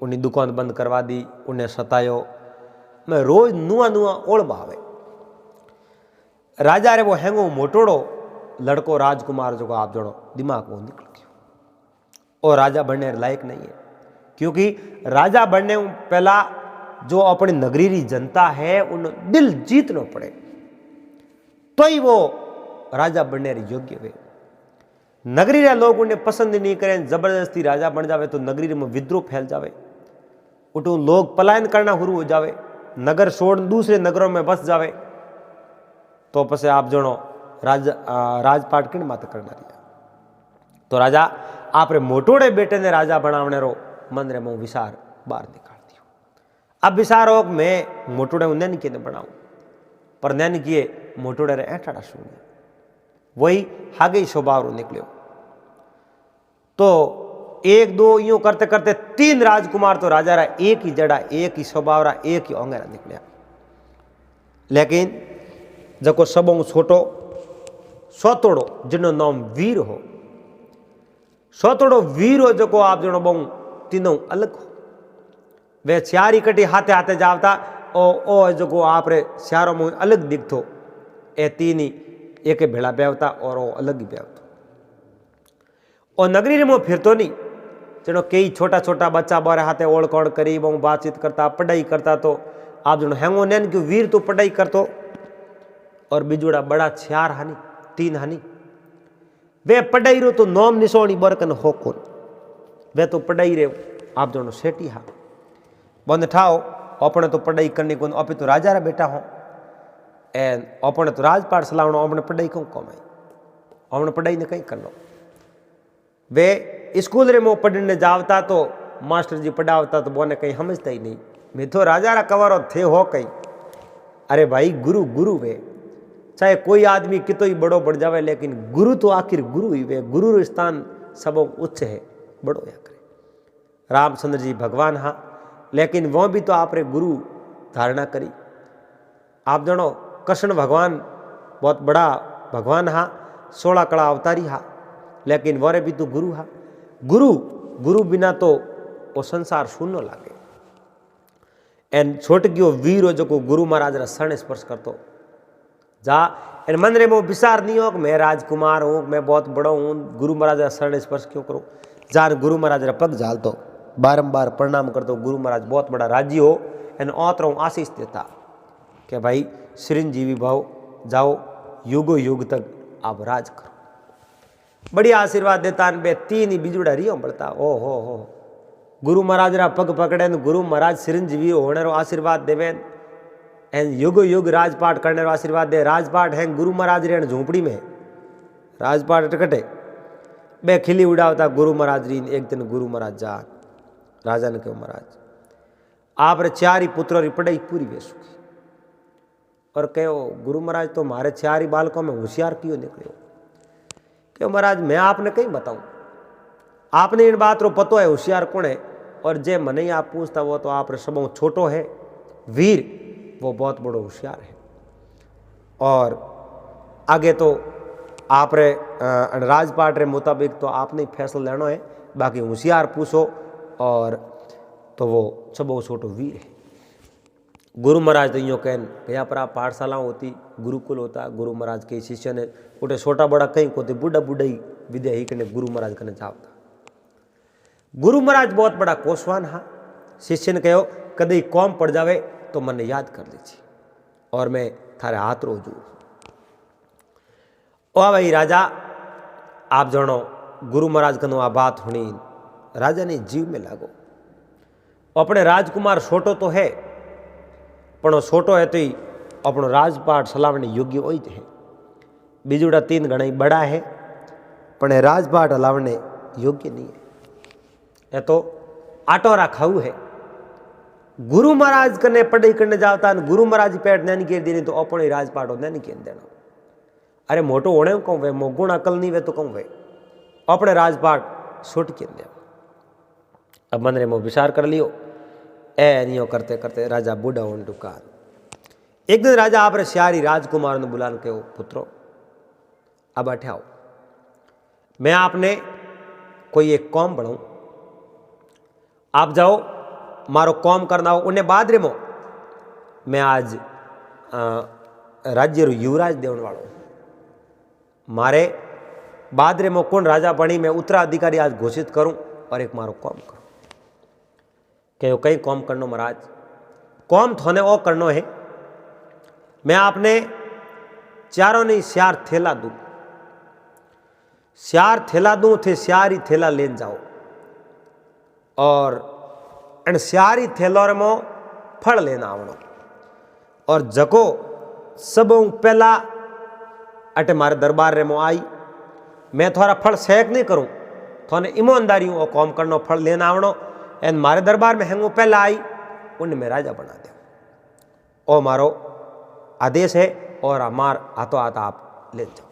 उन्हें दुकान बंद करवा दी, उन्हें सतायो। मैं रोज नुआ नुआ ओळबा आवे। राजा रे वो हैंगो मोटोड़ो लड़को राजकुमार जो आप जणो दिमाग वो निकल गयो और राजा बनने लायक नहीं है, क्योंकि राजा बनने पहला जो अपनी नगरी री जनता है उन दिल जीतना पड़े तो ही वो राजा बनने योग्य वे। नगरी रे लोग उन्हें पसंद नहीं करें, जबरदस्ती राजा बन जावे तो नगरी में विद्रोह फैल जावे, उठो लोग पलायन करना शुरू हो जावे, नगर छोड़ दूसरे नगरों में बस जावे, तो पसे आप जणो राजपाट किन माते करना दिया। तो राजा आप रे मोटोड़े बेटे ने राजा बनावने रो मन रे मुंह विचार बाहर निकाल दियो। अब विचार हो मैं मोटोड़े नैन किए बनाऊं, पर नैन किए मोटोड़े रे ऐठाड़ा सुन वही हागे स्वभाव निकलो। तो एक दो यूं करते करते 3 राजकुमार तो राजा रा एक ही जड़ा, एक ही स्वभाव रा, एक ही अंगेरा निकलिया। लेकिन जको सबों छोटो सोतोड़ो जिनो नाम वीर हो, सोतोड़ो वीर हो जको आप जनो बहु तीनों अलग हो। वे चारी कटी हाथे हाथे जावता ओ जको आप रे चारों में अलग दिखतो, ए तीन ही एक भेड़ा बेवता और वो अलग ही बेवता। और नगरी में फिरतो नहीं जनो कई छोटा छोटा बच्चा बारे हाथे ओढ़ कोड़ करी बहु बातचीत करता, पढ़ाई करता, तो आप जनो हैंगो नैन क्यों वीर तो पढ़ाई करतो और बिजुड़ा बड़ा 4 हानि 3 हानि। वे पढ़ाई रो तो नोम निशोनी बरकन हो कौन, वे तो पढ़ाई रे आप जनो सेठी हा बंद ठाओ अपने तो पढ़ाई करनी कौन, अपने तो राजा रा बेटा हो एन अपने तो राजपाट सलावनो, अपने पढ़ाई क्यों कमाई, अपने पढ़ाई ने कहीं कर लो। वे स्कूल रे में पढ़ने जावता तो मास्टर जी पढ़ावता तो बोने कहीं समझता ही नहीं, मैं तो राजा रा कवरो थे हो कहीं। अरे भाई गुरु गुरु वे, चाहे कोई आदमी कितो ही बड़ो बढ़ जावे, लेकिन गुरु तो आखिर गुरु ही वे, गुरु स्थान सब उच्च है, बड़ो या करे। रामचंद्र जी भगवान हाँ, लेकिन वो भी तो आप रे गुरु धारणा करी। आप जनो कृष्ण भगवान बहुत बड़ा भगवान हा, 16 कला अवतारी हा, लेकिन वरे भी तो गुरु हा। गुरु गुरु बिना तो वो संसार शून्य लागे। एन छोट गयो वीर हो जो को गुरु महाराज रा शरण स्पर्श करतो जा एन मन रे मो विचार नहीं हो कि मैं राजकुमार हूँ, मैं बहुत बड़ा हूँ, गुरु महाराज रा शरण स्पर्श क्यों करूँ। जान गुरु महाराज रा पग झालतो, बारंबार प्रणाम करतो, गुरु महाराज बहुत बड़ा राजी हो एन औतरों आशीष देता कि भाई चिरंजीवी भाव जाओ, युगो युग तक आप राज करो, बढ़िया आशीर्वाद देता। बे 3 ही बिजुड़ा रियो बढ़ता। ओ हो गुरु महाराज रा पग पकड़े, गुरु महाराज चिरंजीवी होने रो आशीर्वाद देवे एन युग युग राजपाट करने रो आशीर्वाद दे। राजपाट है गुरु महाराज रे झोंपड़ी में राजपाट कटे बे खिली उड़ावता गुरु महाराज री। एक दिन गुरु महाराज जा राजा ने कहो महाराज आप रे 4 ही पुत्रों री पढ़ाई पूरी वे सुखी, और कहो गुरु महाराज तो मारे 4 ही बालकों में होशियार क्यों निकले। क्यों महाराज मैं आपने कहीं बताऊं, आपने इन बात रो पतो है होशियार कौन है, और जे मने ही आप पूछता वो तो आप रे सबों छोटो है वीर, वो बहुत बड़ो होशियार है। और आगे तो आप रे राजपाट रे मुताबिक तो आपने ही फैसला लेना है, बाकी होशियार पूछो और तो वो सबों छोटो वीर है। गुरु महाराज तो यूँ कहन भैया पर आप पाठशाला होती, गुरुकुल होता, गुरु महाराज के शिष्य ने उठे छोटा बड़ा कहीं को बुढ़ा बुढ़ा ही विद्या ही कने गुरु महाराज कने जावता। गुरु महाराज बहुत बड़ा कोसवान हा, शिष्य ने कहो कदे कौम पड़ जावे तो मन याद कर लीजिए और मैं थारे हाथ रो जू। ओ भाई राजा आप जानो गुरु महाराज कनो आ बात हुनी राजा ने जीव में लागो। अपने राजकुमार छोटो तो है पण छोटो है तो ही अपनो राजपाट सलावने योग्य हो है। बीजुड़ा 3 गणा बड़ा है पण राजपाट हलावने योग्य नहीं है। ये तो आटोरा खाऊ है। गुरु महाराज कने पढ़ाई करने जाता गुरु महाराज पेट नैन घेर देनी तो अपने राजपाट हो नैन घेर देना। अरे मोटो होने कहूँ वे मोगुण अकल नहीं वे तो कहूँ वे अपने राजपाट छुट के देना। अब मन रे मो विचार कर लियो। ए नियो करते करते राजा बूढ़ा होने टुकार। एक दिन राजा आप सियारी राजकुमार ने बुलान के पुत्रो अब बैठे आओ, मैं आपने कोई एक कौम बनाऊं, आप जाओ मारो कौम करना हो। उन्हें बाद रे मो मैं आज राज्य रो युवराज देवन वालों, मारे बाद रे मो कौन राजा बनी मैं उत्तराधिकारी आज घोषित करूं और एक मारो कौम करूं। कहो कई कौम करनो महाराज, कौम थोने ओ करनो है, मैं आपने चारों ने श्यार थैला दूं, श्यार थैला दूं थे श्यार ही थैला लेन जाओ और एन श्यार ही थैलो मो फल लेना आवनो और जको सब पहला अटे मारे दरबार रे मो आई, मैं थोड़ा फल सेक नहीं करूं, थोने ईमानदारी और कौम करनो फल लेना आवनो एन मारे दरबार में हेंगू पहला आई उन्हें मैं राजा बना दे। ओ मारो आदेश है और हमार हाथों हाथ आप ले जाओ।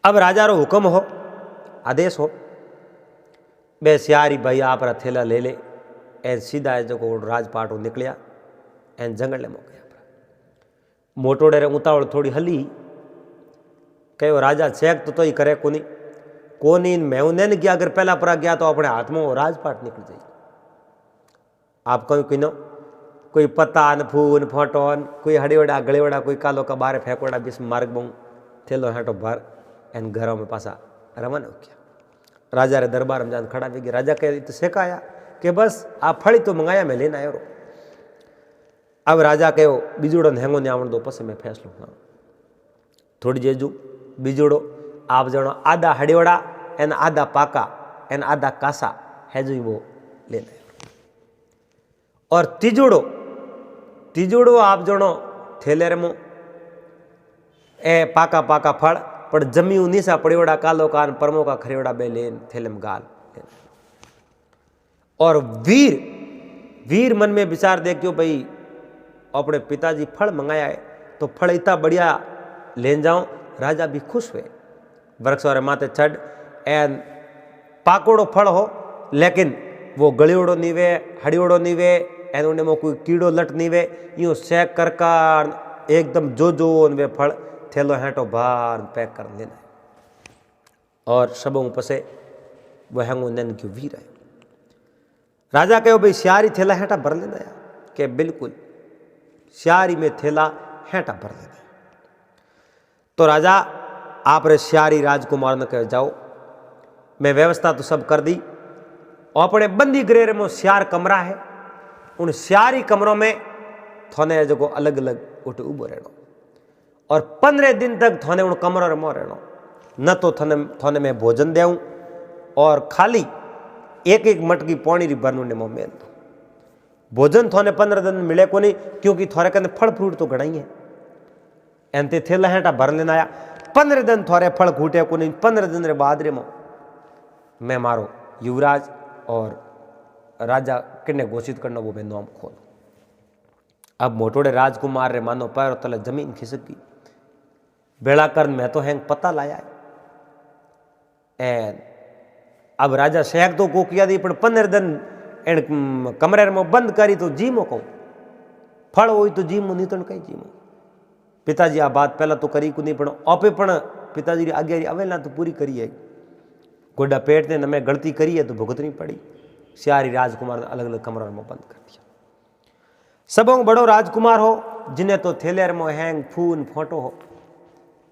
अब राजा रो हुक्म हो, आदेश हो, बे सियारी भाई आप रा थैला ले ले एन सीधा जो राजपाट निकलिया एन जंगल में गया। मोटोड़े रे उतावल थोड़ी हली, कहो राजा चेक तो ही करे कोनी मैं उन्हें गया, अगर पहला परा गया तो अपने हाथ में राजपाट निकल जाए। आप कहो किनो कोई पत्ता फून फोटोन कोई हड़ीवड़ा गड़ीवड़ा कोई कालो का बारे फेंकोड़ा बीस मार्ग बहू थेलो हेटो भर एन घरों में पासा रवाना हो गया। राजा रे दरबार में जान खड़ा भी गया। राजा कह तो सेकाया कि बस आप फड़ी तो मंगाया मैं लेना आयो। अब राजा कहो बीजोड़ो हेंगो ने आवण दो पसे मैं फैसलो करूं। थोड़ी जेजू बीजोड़ो आप जणो आधा हड़ीवड़ा एन आधा पाका एन आधा कासा है जो वो लेना। और तीजोड़ो आप जणो थैले रे मो ए पाका पाका फल पर जमी नीसा पड़ीवड़ा कालो कान परमो का खरीवड़ा बे लेन थैले में गाल। और वीर मन में विचार दे क्यों भाई अपने पिताजी फल मंगाया है तो फल इतना बढ़िया लेन जाऊं। राजा भी खुश हुए। वृक्ष वाले माथे चढ़ एन पाकोड़ो फल हो लेकिन वो गलियोड़ो नहीं वे हड़ियोड़ो नहीं वे एन उन्हें में कोई कीड़ो लट नहीं वे, यूं सेक कर एकदम जो वे फल थैलो हेटो बार पैक कर लेना। और सबों पसे वह हेंगो नन क्यों वीर है। राजा कहो भाई श्यारी थैला हेटा भर लेना या के बिल्कुल श्यारी में थैला हेटा भर लेना। तो राजा आप रे श्यारी राजकुमार ने कह जाओ मैं व्यवस्था तो सब कर दी और अपने बंदी गृह में श्यार कमरा है, उन श्यारी कमरों में थोने जो अलग अलग उठ उबो रहना और 15 दिन तक थोने उन कमरों में रहना। न तो थोने में भोजन देऊं और खाली एक एक मटकी पानी री बन उन्हें मेल दो। भोजन थोने 15 दिन मिले को नहीं क्योंकि थोड़े कहते फल फ्रूट तो घना ही है। एनते थैला हेटा भर लेना आया 15 दिन थोड़े फल घूटे को नहीं। 15 दिन रे बाद रे मो मैं मारो युवराज और राजा किन्ने घोषित करना वो मैं नाम खोल। अब मोटोड़े राजकुमार रे मानो पैर तले जमीन खिसक गई। बेड़ा कर मैं तो हैंग पता लाया है। अब राजा शेख तो को किया दी पर 15 दिन एन कमरे में बंद करी तो जीमो कहूँ फल हो तो जीमो नहीं तो कहीं जीमो। पिताजी आ बात पहला तो करी को नहीं पण आपे पण पिताजी आगे अवेला तो पूरी करी है। गोडा पेट ने मैं गलती करी है तो भुगतनी पड़ी। श्यारी राजकुमार ने अलग अलग कमरों में बंद कर दिया। सबों बड़ो राजकुमार हो जिन्हें तो थैलेर में हैंग फून फोटो हो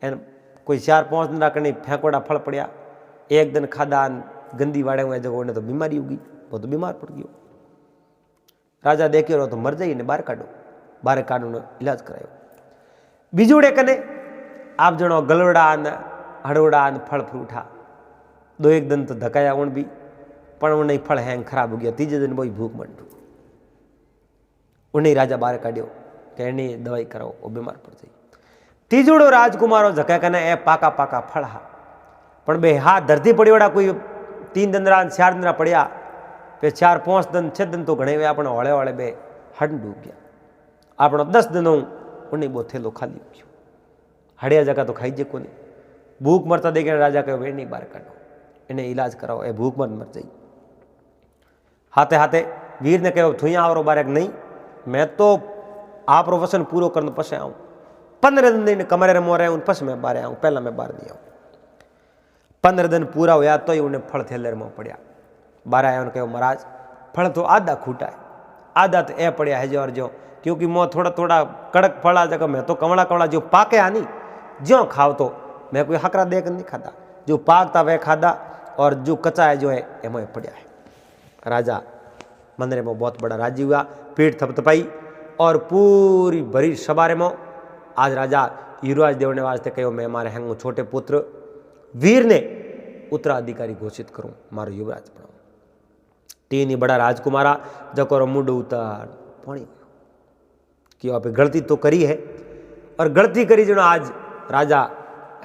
एन कोई 4-5 दिन राकनी फेंकोड़ा फल पड़िया। एक दिन खादा गंदी वाड़े हुए जगह उन्हें तो बीमारी होगी, वो तो बीमार पड़ गयो। राजा देखे रहो तो मर जाइए ने बाहर काटो ने इलाज करायो। बीजोड़े कने आप जनो गलोड़ान हड़ोड़ान फल फ्रूठा 2-1 दिन तो धकाया उन भी पण उन्हें फल हैंग खराब हो गया। तीजे दिन वही भूख मंडू उन्हें राजा बाहर काढ़ो कहने दवाई कराओ वो बीमार पड़ जाए। तीजोड़ो राजकुमारो झका कने ए पाका पाका फल हा पण बे हाथ धरती पड़ी वड़ा कोई 3 दिन 4 दिन पड़िया पे 4-5 दिन 6 दिन तो घणे वे अपने हौले हौले बे हट डूब गया। आपनो 10 दिनों उन्हें वो थैलो खाली हो गयो। हड़िया जगह तो खाई जे को नहीं। भूख मरता देखे राजा कहो वे नहीं बाहर काढ़ो इन्हें इलाज कराओ ए भूख मर जाई। हाथे हाथे वीर ने कहो थुई आवरो बारे नहीं, मैं तो आप रो वसन पूरो करने पसे आऊँ। 15 दिन कमरे रे मोरे उन पस मैं बारे आऊँ, पहला मैं बाहर नहीं आऊँ। 15 दिन पूरा होया तो ही उन्हें फल थैले में पड़िया। बाहर आया उन्हें कहो महाराज फल तो आधा खूटा है, आधा तो ए पड़िया है जो और जो, क्योंकि मोह थोड़ा थोड़ा कड़क फल आ जगह मैं तो कमला कमला जो पाके आनी ज्यों खाओ तो मैं कोई हकरा देकर नहीं खाता, जो पाकता वह खादा और जो कच्चा है जो है एम पड़िया है। राजा मंदिर में बहुत बड़ा राजी हुआ, पीठ थपथपाई और पूरी भरी सवारे में आज राजा युवराज देवने वास्ते कहो मैं मारे हेंगू छोटे पुत्र वीर ने उत्तराधिकारी घोषित करूं, मारो युवराज बनाऊं। तीन बड़ा राजकुमारा जको मुंड उतार पानी कि आप गलती तो करी है और गलती करी जो आज राजा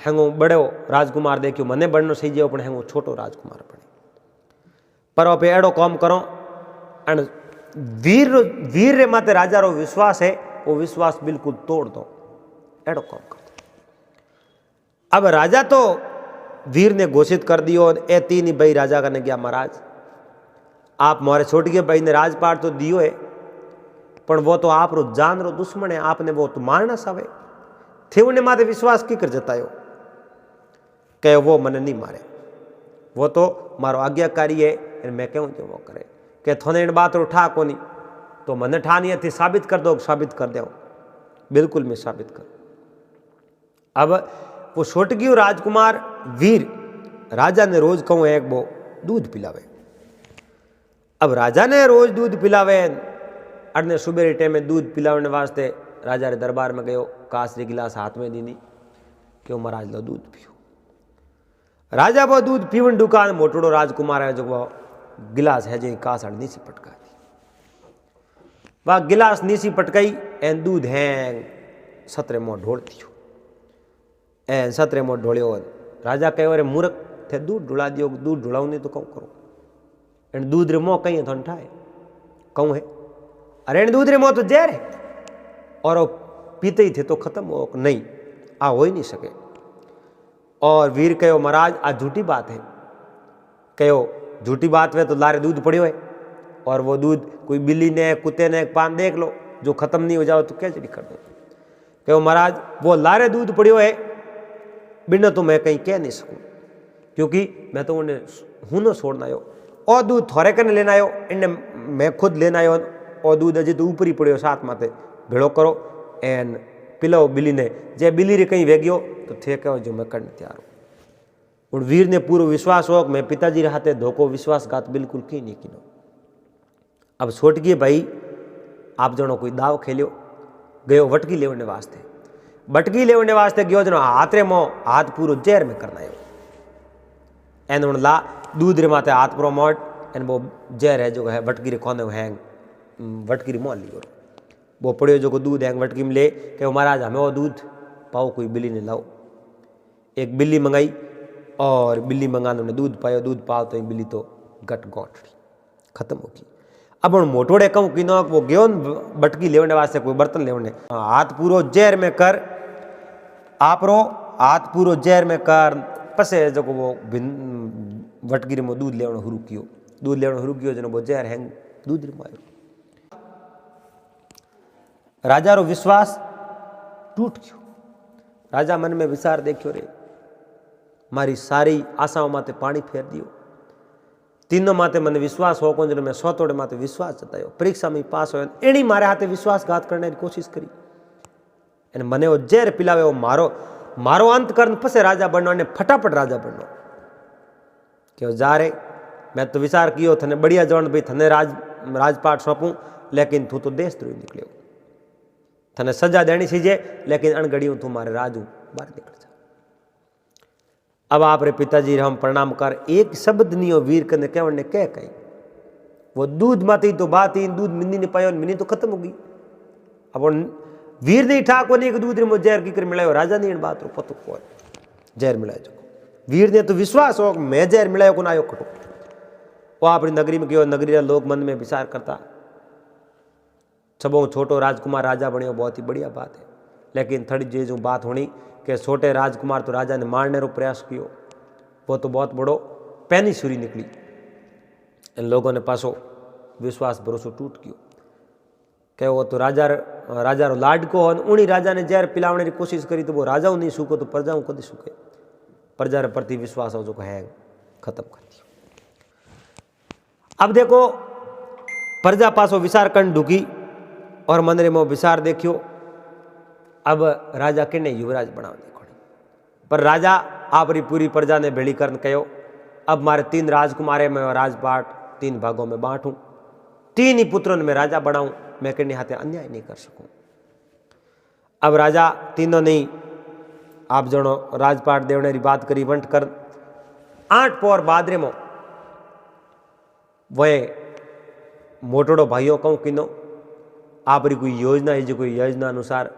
हेंगो बड़ो राजकुमार देखियो मने बननो सही जो पण हेंगो छोटो राजकुमार बने, पर आप एड़ो काम करो अन वीर रे माते राजा रो विश्वास है, वो विश्वास बिल्कुल तोड़ दो, एड़ो काम कर दो। अब राजा तो वीर ने घोषित कर दियो, ए तीन ही भाई राजा का ने गया महाराज आप मारे छोट के भाई ने राजपाट तो दियो है, पर वो तो आप रो जान रो दुश्मन है, आपने वो तो मारना सावे थे, उन्हें माते विश्वास की कर जतायो कहे वो मने नहीं मारे, वो तो मारो आज्ञाकारी है, मैं कहूँ जो वो करे के थोने इन बात उठा को नहीं तो मने ठानी थी साबित कर दो, साबित कर दो, बिल्कुल मैं साबित कर। अब वो छोटगी राजकुमार वीर राजा ने रोज कहूँ एक वो दूध पिलावे। अब राजा ने रोज दूध पिलावे, अड़ने सुबह टाइम में दूध पिलाने वास्ते राजा रे दरबार में गयो, कांच गिलास हाथ में दीनी क्यों महाराज लो दूध पियो। राजा वो दूध पीवन दुकान मोटड़ो राजकुमार है जो वो गिलास है जो कांच नीची पटका दी, वह गिलास नीची पटकाई एन दूध हैंग सतरे मोह ढोल दियो, एन सतरे मोह ढोलियो। राजा कहो अरे मूर्ख थे दूध ढुला दियो, दूध ढुलाऊ नहीं तो कहूँ करो, एन दूध रे मोह कहीं थोन ठाए कहूँ है, अरे एन दूध रे मोह तो जहर है और वो पीते ही थे तो खत्म हो नहीं, आ हो ही नहीं सके। और वीर कहो महाराज आज झूठी बात है, कहो झूठी बात है तो लारे दूध पड़ियो है और वो दूध कोई बिल्ली ने कुत्ते ने पान देख लो जो खत्म नहीं हो जाओ तो कैसे भी कर दो। कहो महाराज वो लारे दूध पड़ियो है बिना तो मैं कहीं कह नहीं सकूं, क्योंकि मैं तो उन्हें हूं न छोड़ना आयो और दूध थोड़े कने लेना आयो, इन्हें मैं खुद लेना आयो और दूध अजय तो ऊपर ही पड़ियो साथ माते भेड़ो करो एन पिलाओ बिल्ली ने, जे बिल्ली रे कहीं वेगियो तो थे कहो जो मैं करने तैयार हूँ। और वीर ने पूरा विश्वास हो मैं पिताजी रे हाथे धोखो विश्वासघात बिल्कुल की नहीं किनो। अब छोट गए भाई आप जनो कोई दाव खेलियो गयो वटकी लेवने वास्ते, बटकी लेवने वास्ते गयो जनो हाथ रे मो हाथ पूरो जहर में करना है एन ला दूध रे माथे हाथ पूरो मोट एन वो जहर है जो है वटकी रे कोने हैंग वटकी रे मोल लियो वो पड़ियो जो को दूध हैंग वटकी में ले के महाराज हमें वो दूध पाओ, कोई बिल्ली ने लाओ। एक बिल्ली मंगाई और बिल्ली मंगाने ने दूध पायो, दूध पाओ तो बिल्ली तो गट गोटड़ी खत्म होगी। अब उन मोटोड़े कहूँ कि ना वो गयो बटकी लेवने वास्ते कोई बर्तन लेवने हाथ पूरो जहर में कर, आप रो हाथ पूरो जहर में कर पसे जो वो वटगिरी में दूध लेवनो शुरू कियो, दूध लेवनो शुरू कियो जनो वो जहर हैंग दूध रे मायो। राजा रो विश्वास टूट गयो। राजा मन में विचार देखियो रे मारी सारी आशाओं माते पानी फेर दियो, तीनों माते मन विश्वास हो को मैं सौतोड़े माते विश्वास जतायो, परीक्षा में पास हो एनी मारे हाथे विश्वासघात करने की कोशिश करी एने मने वो जहर पिलावे वो मारो मारो अंत करन पसे राजा बननो ने फटाफट राजा बननो क्यों जा रे मैं तो विचार कियो थने बढ़िया जवन भाई थने राजपाट सौंपूं लेकिन तू तो देशद्रोही निकलियो, थने सजा देनी सीजे लेकिन अणगड़ियों तू मारे राजू बाहर निकल जा। अब आप रे पिताजी हम प्रणाम कर एक शब्द नहीं हो वीर कने कहने कह कहीं वो दूध माती तो बात ही दूध मिनी ने पायो मिनी तो खत्म होगी। अब वीर नहीं ठा को नहीं कि दूध रे जहर की कर मिलायो, राजा नहीं इन बात रो पतो को जहर मिलायो जो वीर ने तो विश्वास हो मैं जहर मिलायो को ना आयो खटो। वो अपनी नगरी में गयो, नगरी रे लोग मन में विचार करता सबों छोटो राजकुमार राजा बनियो बहुत ही बढ़िया बात है, लेकिन थोड़ी जे जो बात होनी कि छोटे राजकुमार तो राजा ने मारने रो प्रयास कियो वो तो बहुत बड़ो पैनी छुरी निकली। इन लोगों ने पासो विश्वास भरोसो टूट गयो। के वो तो राजा रो लाडको हो, उन्हीं राजा ने जहर पिलावने की कोशिश करी तो वो राजाओं नहीं सूको तो प्रजाओं कदी सूके। प्रजा रे प्रति विश्वास हो जो है खत्म कर दियो। अब देखो प्रजा पासो विचार कन ढुकी और मंदिर में विचार देखियो। अब राजा किने युवराज बनाव देखो, पर राजा आपरी पूरी प्रजा ने भेड़ी करन कहो अब मारे 3 राजकुमारे में राजपाट 3 भागों में बांटूं, 3 ही पुत्रों में राजा बनाऊं, मैं किन्ने हाथे अन्याय नहीं कर सकूं। अब राजा तीनों नहीं आप जनो राजपाट देवने री बात करी वंट कर 8 पोर बादरे में वे मोटोड़ो भाइयों कहूं किनो आपरी कोई योजना है जो कोई योजना अनुसार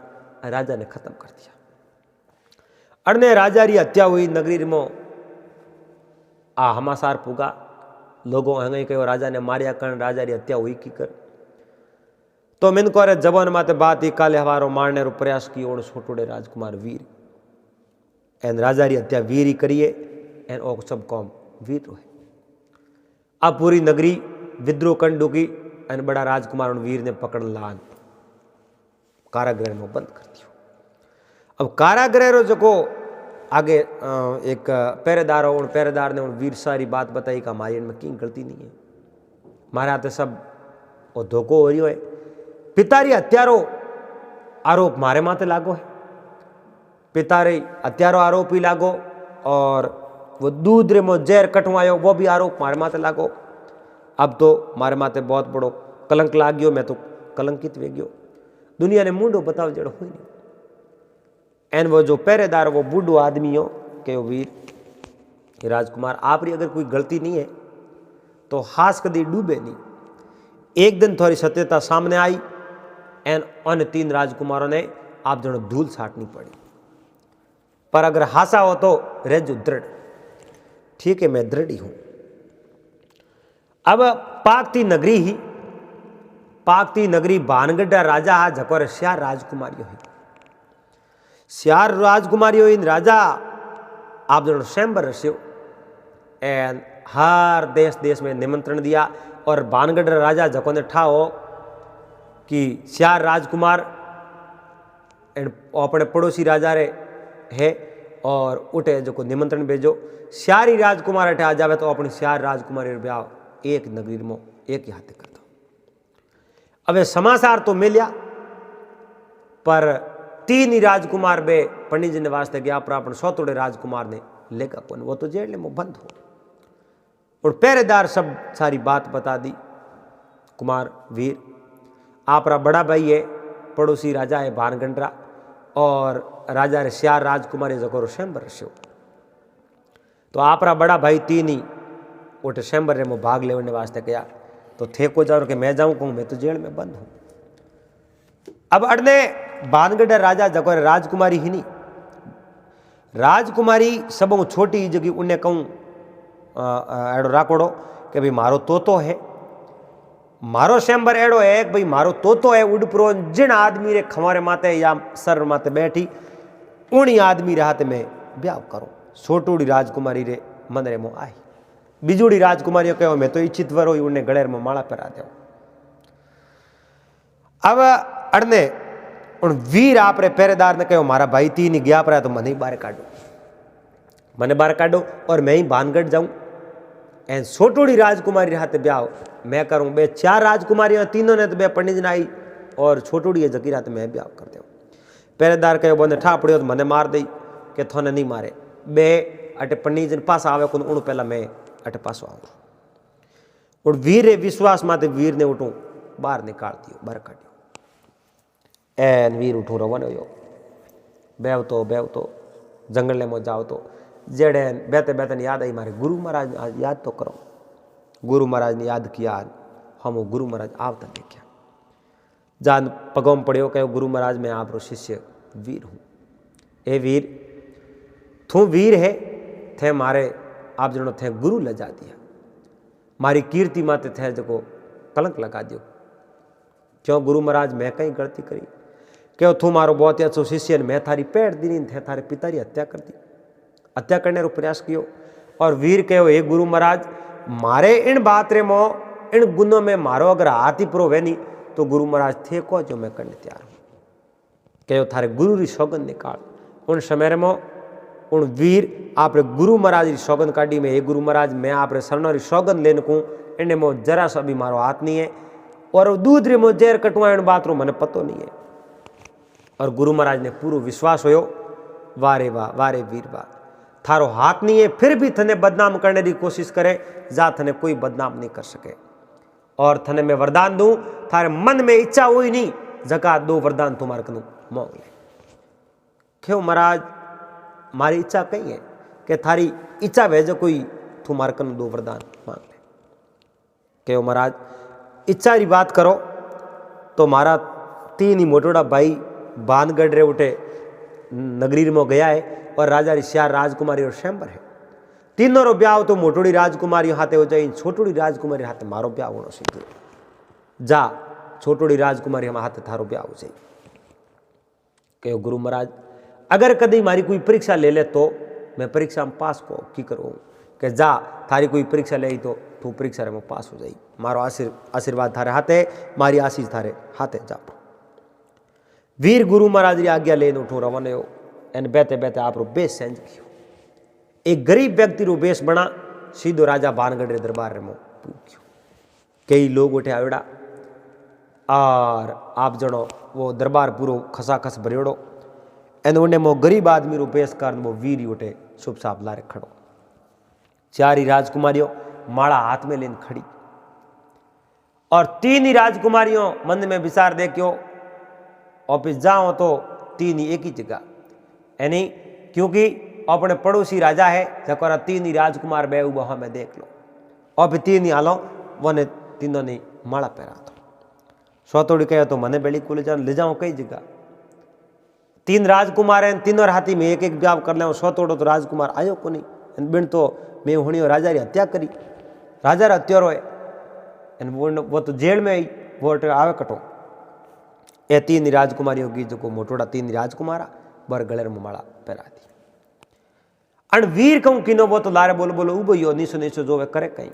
राजा ने खत्म कर दिया। अड़ने राजा री हत्या हुई नगरी में आ हमासार पुगा, लोगों हंगे कहो राजा ने मारिया करण राजा री हत्या हुई की कर। तो मिन को जबान माते बात ही काले हवारो मारने रो प्रयास की और छोटोड़े राजकुमार वीर एन राजा री हत्या वीर ही करिए एन ओ सब कौम वीर रहे। अब पूरी नगरी विद्रोह कर डूकी एन बड़ा राजकुमार वीर ने पकड़ लान कारागृह में बंद कर दियो। अब कारागृह रो जो आगे एक पहरेदार हो, उन पहरेदार ने उन वीर सारी बात बताई कि हमारी इनमें की गलती नहीं है, हमारे हाथ सब वो धोखो हो रही है, पितारी हत्यारो आरोप मारे माथे लागो है, पितारी हत्यारो आरोप ही लागो और वो दूध रे मो जहर कटवायो वो भी आरोप मारे माथे लागो। अब तो मारे माथे बहुत बड़ो कलंक लाग गयो, मैं तो कलंकित वे गयो, दुनिया ने मुंडो बताओ जड़ो हुई नहीं। एन वो जो पहरेदार वो बूढ़ो आदमी हो के वो वीर राजकुमार आपरी अगर कोई गलती नहीं है तो हास कदी डूबे नहीं। एक दिन थोड़ी सत्यता सामने आई एन अन्य 3 राजकुमारों ने आप जनो धूल छाटनी पड़ी, पर अगर हासा हो तो रेजो दृढ़, ठीक है मैं दृढ़ ही हूं। अब पाकती नगरी भानगढ़ राजा हा झकोर श्यार राजकुमारियों ही, श्यार राजकुमारियों इन राजा आप जनो स्वयंवर रस्यो एन हर देश में निमंत्रण दिया और भानगढ़ राजा झको ने ठाओ कि श्यार राजकुमार अपने पड़ोसी राजा रे है और उठे जो निमंत्रण भेजो, श्यारी राजकुमार अठे आ जावे तो अपनी श्यार राजकुमारी ब्याह एक नगरी में एक ही हाथे कर दो। अब समाचार तो मिलिया पर 3 ही राजकुमार बे पंडित जी ने वास्ते गया पर अपन सौतोड़े राजकुमार ने लेगा कौन, वो तो जेल में बंद हो। और पहरेदार सब सारी बात बता दी, कुमार वीर आपरा बड़ा भाई है पड़ोसी राजा है भानगंडरा और राजा रे श्यार राजकुमारी जगोरो स्वयंवर रस्यो, तो आपरा बड़ा भाई 3 ही उठे स्वयंवर में भाग लेने वास्ते गया तो थे को जाओ कि मैं जाऊं कहूं मैं तो जेल में बंद हूं। अब अड़ने भानगढ़ राजा जगो राजकुमारी ही नहीं, राजकुमारी सब छोटी जगह उन्हें कहूं एड़ो राकोड़ो कि भाई मारो तोतो है, मारो स्वयंवर एड़ो है भाई मारो तोतो है उड़प्रो जिन आदमी रे खमारे माते या सर माते बैठी उन्हीं आदमी रे हाथ में ब्याह करो। छोटूड़ी राजकुमारी रे मन रे मो आई, बीजूड़ी राजकुमारी कहो मैं तो इच्छित वर हो उन्हें गड़ेर में माला पहरा दो। अब अड़ने उन वीर आप रे पहरेदार ने कहो मारा भाई 3 ही गया पर तो मने ही बाहर काटो, मने बाहर काटो और मैं ही भानगढ़ जाऊं एन छोटूड़ी राजकुमारी हाथ ब्याह मैं करूं। बे 4 राजकुमारी तीनों ने तो बे पंडित ने आई और छोटूड़ी जकी रात मैं ब्याह कर दो। पहरेदार कहो बोने ठा पड़ियो तो मने मार दई के थोने नहीं मारे, बे अटे पंडित जी पास आवे को उन पहला मैं अटे पासो आऊं। और वीर विश्वास माते वीर ने उठूं बाहर निकाल दियो, बाहर काटियो एन वीर उठूं रवन हो बेवतो जंगल में जाओ तो जेड़े बेते बेतन याद आई मारे गुरु महाराज आज याद तो करो। गुरु महाराज ने याद किया, हम गुरु महाराज आवता देखा, जान पगोम पड़ियो कहो गुरु महाराज मैं आप रो शिष्य वीर हूँ। ए वीर तू वीर है थे मारे आप जनो थे गुरु लजा दिया, मारी कीर्ति माते थे जो कलंक लगा दियो। क्यों गुरु महाराज मैं कहीं गलती करी, क्यों तू मारो बहुत अच्छो शिष्य मैं थारी पेड़ दी थे थारे पिता की हत्या कर दी, हत्या करने रो प्रयास कियो। और वीर कहो हे गुरु महाराज मारे इन बात रे मो इन गुनों में मारो अगर हाथ ही पुरो वे नहीं तो गुरु महाराज थे को जो मैं करने तैयार हूं। कहो थारे गुरु री सौगंध निकाल। उन समय में उन वीर आप गुरु महाराज की सौगंध काढ़ी में, हे गुरु महाराज मैं आप शरणों की सौगंध लेने को इन्हें मो जरा सा भी मारो हाथ नहीं है और दूध रे मो जहर कटवा बात रो मैंने पतो नहीं है। और गुरु महाराज ने पूरा विश्वास होयो, वारे वाह वारे वीर वाह, थारो हाथ नहीं है फिर भी थने बदनाम करने की कोशिश करे, जा थने कोई बदनाम नहीं कर सके। और थने मैं वरदान दूं, थारे मन में इच्छा हुई नहीं जका दो वरदान तुम्हारे कनु मांग ले। क्यों महाराज मारी इच्छा कही है कि थारी इच्छा भेजो कोई तुम्हारे कनु दो वरदान मांग ले। क्यों महाराज इच्छा री बात करो तो मारा तीन ही मोटोड़ा भाई बानगढ़ रे उठे नगरी में गया है और राजा री श्यार राजकुमारी और स्वयंवर है। तीनों रो ब्याह तो मोटोड़ी राजकुमारी हाथे हो जाए, छोटोड़ी राजकुमारी हाथे मारो ब्याह होना सीधो। जा छोटोड़ी राजकुमारी हम हाथे थारो ब्याह हो जाए। कहो गुरु महाराज अगर कदी मारी कोई परीक्षा ले ले तो मैं परीक्षा में पास को की करूँ कि जा थारी कोई परीक्षा ले तो तू परीक्षा में पास हो जाई, मारो आशीर्वाद थारे हाथे, मारी आशीष थारे हाथे जा। वीर गुरु महाराज की आज्ञा लेने उठो रवाने हो एन बेते बेते आप रो बेस चेंज कियो। एक गरीब व्यक्ति रो बेस बना सीधो राजा बानगढ़ रे दरबार में पूछ्यो। कई लोग उठे आवड़ा और आप जनो वो दरबार पूरो खसाखस भरियोड़ो एन उन्हें मो गरीब आदमी रो बेस कारण वो वीर उठे शुभ साफ लारे खड़ो। चार ही राजकुमारियों माला हाथ में लेन खड़ी और तीन ही राजकुमारियों मन में विचार देखियो ऑफिस जाओ तो तीन ही एक ही जगह यानी क्योंकि अपने पड़ोसी राजा है जरा तीन ही राजकुमार बे उबा हमें देख लो और फिर तीन ही आलो वने तीनों ने माला पहरा दो। सौतोड़ी कहो तो मने बेली को ले जाओ कई जगह। तीन राजकुमार हैं, तीनों हाथी में एक एक ब्याह कर ले। सौतोड़ो तो राजकुमार आयो को नहीं बिन तो मैं होनी राजा की हत्या करी, राजा हत्यारो है वो तो जेल में आई वो आवे कटो। ए तीन ही राजकुमारियों की जो मोटोड़ा तीन ही राजकुमारा बर गले में माला पहरा दी। अण वीर कहूं किनो वो तो लारे बोलो बोलो उबो नीसो नीसो जो वे करे कहीं।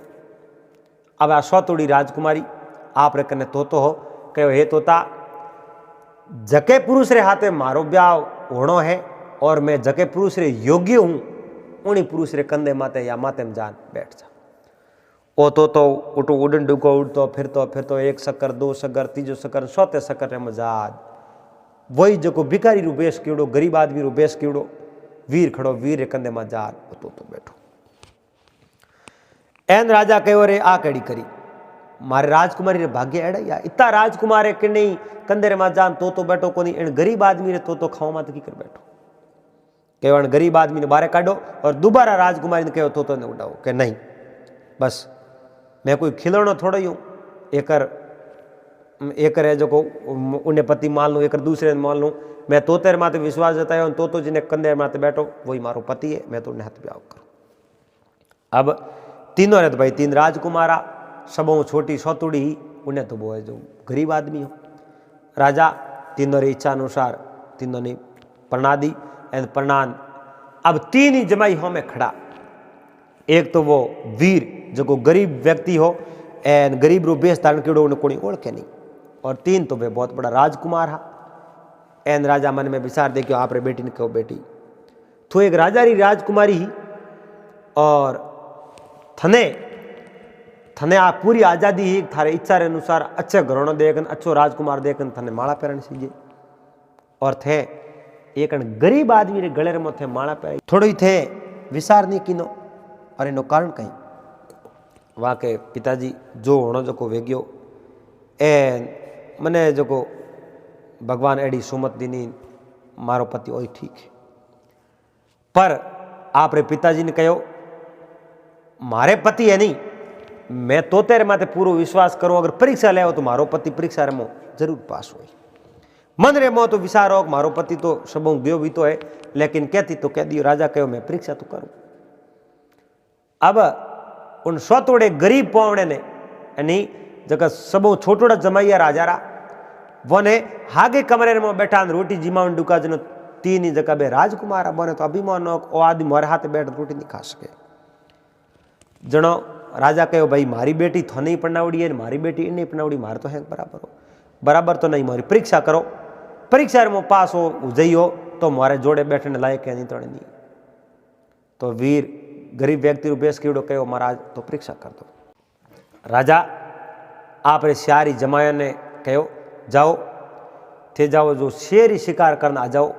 अब आ सौतोड़ी राजकुमारी आप रे कने तोतो हो कहो हे तोता जके पुरुष रे हाथे मारो ब्याह होनो है और मैं जके पुरुष रे योग्य हूं उन्हीं पुरुष रे कंधे माते या माते में जान बैठ जा। ओ तो उठो उड़न डुको उड़तो फिरतो एक शक्कर दो शक्कर तीजो शक्कर सौते शक्कर रे मजाद वही जो भिखारी रू बेस कीड़ो गरीब आदमी रू बेस कीड़ो वीर खड़ो वीर रे कंधे में जान तो बैठो। एन राजा कहो रे आ कड़ी करी मारे राजकुमारी रे भाग्य एड़ा या इतना राजकुमार है कि नहीं कंधे रे में जान तो बैठो को नहीं इन गरीब आदमी रे तो खाओ मत की कर बैठो। कहो गरीब आदमी ने बाहर काढ़ो और दोबारा राजकुमारी ने कहो तो ने उड़ाओ कि नहीं बस मैं कोई खिलौना थोड़ा ही हूँ एक है जो को उन्हें पति मान लूँ एक दूसरे मान लूँ। मैं तोते माते विश्वास जताया तो जिन्हें कंधे माते बैठो वही मारो पति है मैं तो उन्हें हाथ ब्याह करूँ। अब तीनों रहते भाई तीन राजकुमारा सबों छोटी सौतुड़ी ही उन्हें तो वो है जो गरीब आदमी हो। राजा तीनों रे इच्छा अनुसार तीनों ने प्रना दी एंड प्रणान। अब तीन ही जमाई हो में खड़ा एक तो वो वीर जो गरीब व्यक्ति हो एन गरीब रू बेस धारण केड़ो उन्हें कोई ओळखे नहीं और तीन तो वे बहुत बड़ा राजकुमार हा। एन राजा मन में विचार दे कि आप रे बेटी ने कहो बेटी तो एक राजा री राजकुमारी ही और थने आप पूरी आज़ादी ही थारे इच्छा रे अनुसार अच्छे घरों देखन अच्छो राजकुमार देखन थने माला पहरन सीजे और थे एक गरीब आदमी रे गले में थे माला पहरी थोड़ो ही थे विचार नहीं किनो और इनो कारण कहीं वहाँ के पिताजी जो होनो जो को वेग्यो ए मने जो को भगवान एडी सुमत दीनी मारो पति वही ठीक है। पर आप रे पिताजी ने कहो मारे पति है नहीं मैं तो तेरे माते पूरो विश्वास करूं अगर परीक्षा ले तो मारो पति परीक्षा रे मो जरूर पास हो मन रे मो तो विचारो मारो पति तो सबों गयो भी तो है लेकिन कहती तो कह दियो राजा कहो मैं परीक्षा तो करूं। अब उन सौतोड़े गरीब पावणे ने यानी जगह सबों छोटोड़ा जमाइया राजा रा वने हागे कमरे में बैठा रोटी जिमावन डुका जनो तीन ही जगह बे राजकुमार बने तो अभिमान ओ आदमी मारे हाथ बैठ रोटी नहीं खा सके जनो राजा कहो भाई मारी बेटी थने परणावड़ी है मारी बेटी इन्हें परणावड़ी मार तो है बराबर हो बराबर तो नहीं मारी परीक्षा करो परीक्षा में पास हो जइयो तो मारे जोड़े बैठने लायक है नहीं तो नहीं। तो वीर गरीब व्यक्ति बेस कीड़ो कहो महाराज तो परीक्षा कर दो। राजा आप सारी जमाया ने कहो जाओ थे जाओ जो शेर ही शिकार करना आ जाओ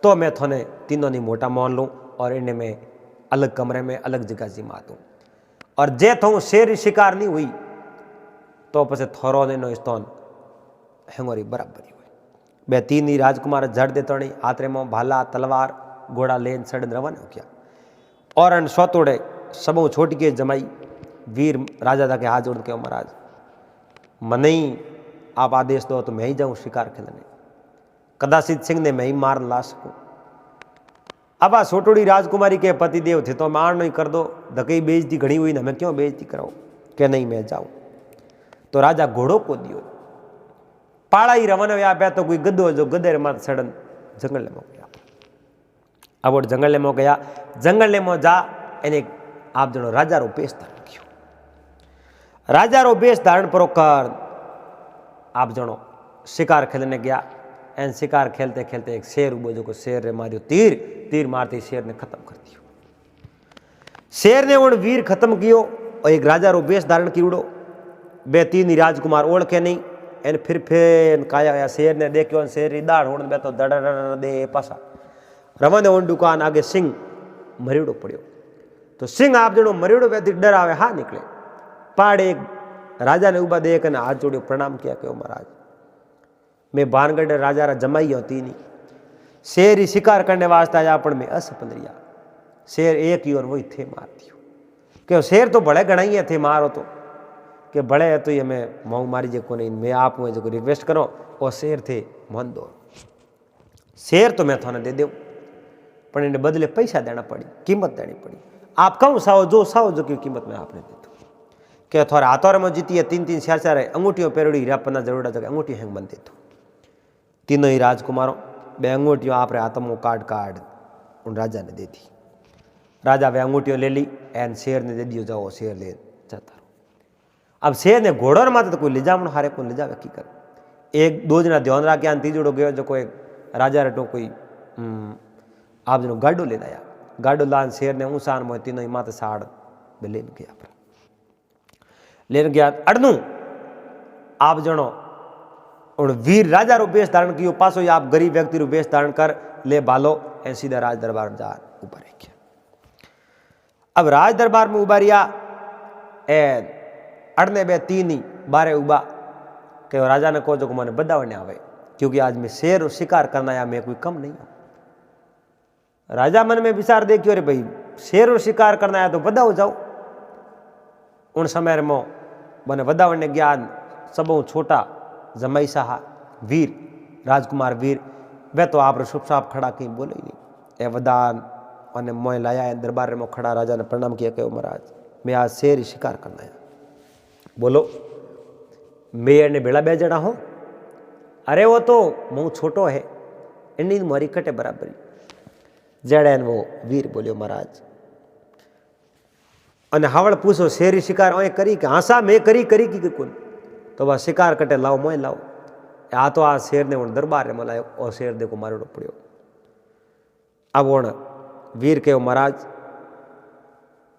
तो मैं थोने तीनों नहीं मोटा मान लूँ और इन्हें मैं अलग कमरे में अलग जगह जिमा दूँ और जे थो शेर ही शिकार नहीं हुई तो पसे थोरो ने स्तोन हेंगोरी बराबरी हुई। बे तीन ही राजकुमार झड़ दे तणी हाथरे में भाला तलवार घोड़ा लेन सड़न रवाना हो गया और अन स्वतोड़े सबों छोट के जमाई वीर राजा था के हाथ जोड़ के महाराज मन ही आप आदेश दो तो मैं ही जाऊं शिकार खेलने कदाचित सिंह ने मैं ही मार ला सकूं। अब आ छोटोड़ी राजकुमारी के पतिदेव थे तो मार नहीं कर दो धकई बेइज्जती घड़ी हुई ना मैं क्यों बेइज्जती कराऊं कि नहीं मैं जाऊं। तो राजा घोड़ो को दियो पाड़ा ही रवाना व्या पे तो कोई गद्दो जो गदेर मात सड़न जंगल में गया। अब वो जंगल में गया जंगल में जा एने आप जनो राजा रो बेस धारण कियो राजा रो बेस धारण पर कर आप जनो शिकार खेलने गया एन शिकार खेलते खेलते एक शेर उबो जो को शेर ने मारियो तीर तीर मारते शेर ने खत्म कर दियो। शेर ने उन वीर खत्म कियो और एक राजा रो बेस धारण किवड़ो बे तीन राजकुमार ओळखे नहीं एन फिर काया या शेर ने देखियो शेर री दाढ़ होण बे तो दड़ दे पासा रवन उन दुकान आगे सिंह मरीड़ो पड़ियो। तो सिंह आप जनो मरीड़ो व्यक्ति डर आवे हाँ निकले पाड़ एक राजा ने उबा देख ने हाथ जोड़ियो प्रणाम किया क्यों महाराज मैं बानगढ़ राजा रा जमाई होती नहीं शेर ही शिकार करने वास्ते आया पण में असफल रिया शेर एक ही और वही थे मार दियो क्यों शेर तो बड़े गणाई है थे मारो तो कि बड़े है तो ये मैं माऊ मारी जे को नहीं मैं आप जो रिक्वेस्ट करो और शेर थे मन दो शेर तो मैं थाने दे दूँ पर इन्हें बदले पैसा देना पड़ी कीमत देनी पड़ी आप कहूँ साओ जो की कीमत में आपने दे दो कि थोड़ा हाथों में जीती है तीन तीन चार चार अंगूठियों पेरोड़ी हीरा पन्ना जरूर जगह अंगूठी हैंग बन दे दो। तीनों ही राजकुमारों बे अंगूठियों आप हाथों में काट उन राजा ने दे दी। राजा वे अंगूठियों ले ली एन शेर ने दे दियो जाओ शेर ले जाता रहो। अब शेर ने घोड़ों माते तो कोई ले जावन हारे को ले जावे की कर एक दो जना ध्यान रख के तीजोड़ो गयो जो कोई राजा रटो कोई आप जनो गाडो लेने आया गाडो लान शेर ने ऊसान मोह तीनों ही माते साड़ लेन गया लेन गया अड़नू आप जनो और वीर राजा रो बेस धारण कियो पासो आप गरीब व्यक्ति रो बेस धारण कर ले बालो ए सीधा राज दरबार जा ऊपर गया। अब राज दरबार में उबारिया ए अड़ने बे तीन ही बारे उबा के राजा ने कहो जो मैंने बदावने आवे क्योंकि आज मैं शेर शिकार करना या मैं कोई कम नहीं हूं। राजा मन में विचार देखियो रे भाई शेर शिकार करना है तो बदाओ जाओ। उन समय में बने बदावने ज्ञान सबों छोटा जमाई साहा वीर राजकुमार वीर वे तो आप शुभ साप खड़ा कहीं बोले ही नहीं ए वदान और मोह लाया है दरबार में खड़ा राजा ने प्रणाम किया कहो महाराज मैं आज शेर ही शिकार करना है बोलो मैं ने बेड़ा बे जड़ा हूं अरे वो तो मुँह छोटो है इन्हीं मारी कटे बराबरी जड़ेन वो वीर बोलियो महाराज अने हावड़ पूछो शेरी शिकार ओए करी कि हाँसा मैं करी की कुन तो वह शिकार कटे लाओ मोए लाओ आ तो आ शेर ने उन दरबार में लायो और शेर देखो मारो पड़ियो। अब उन वीर के महाराज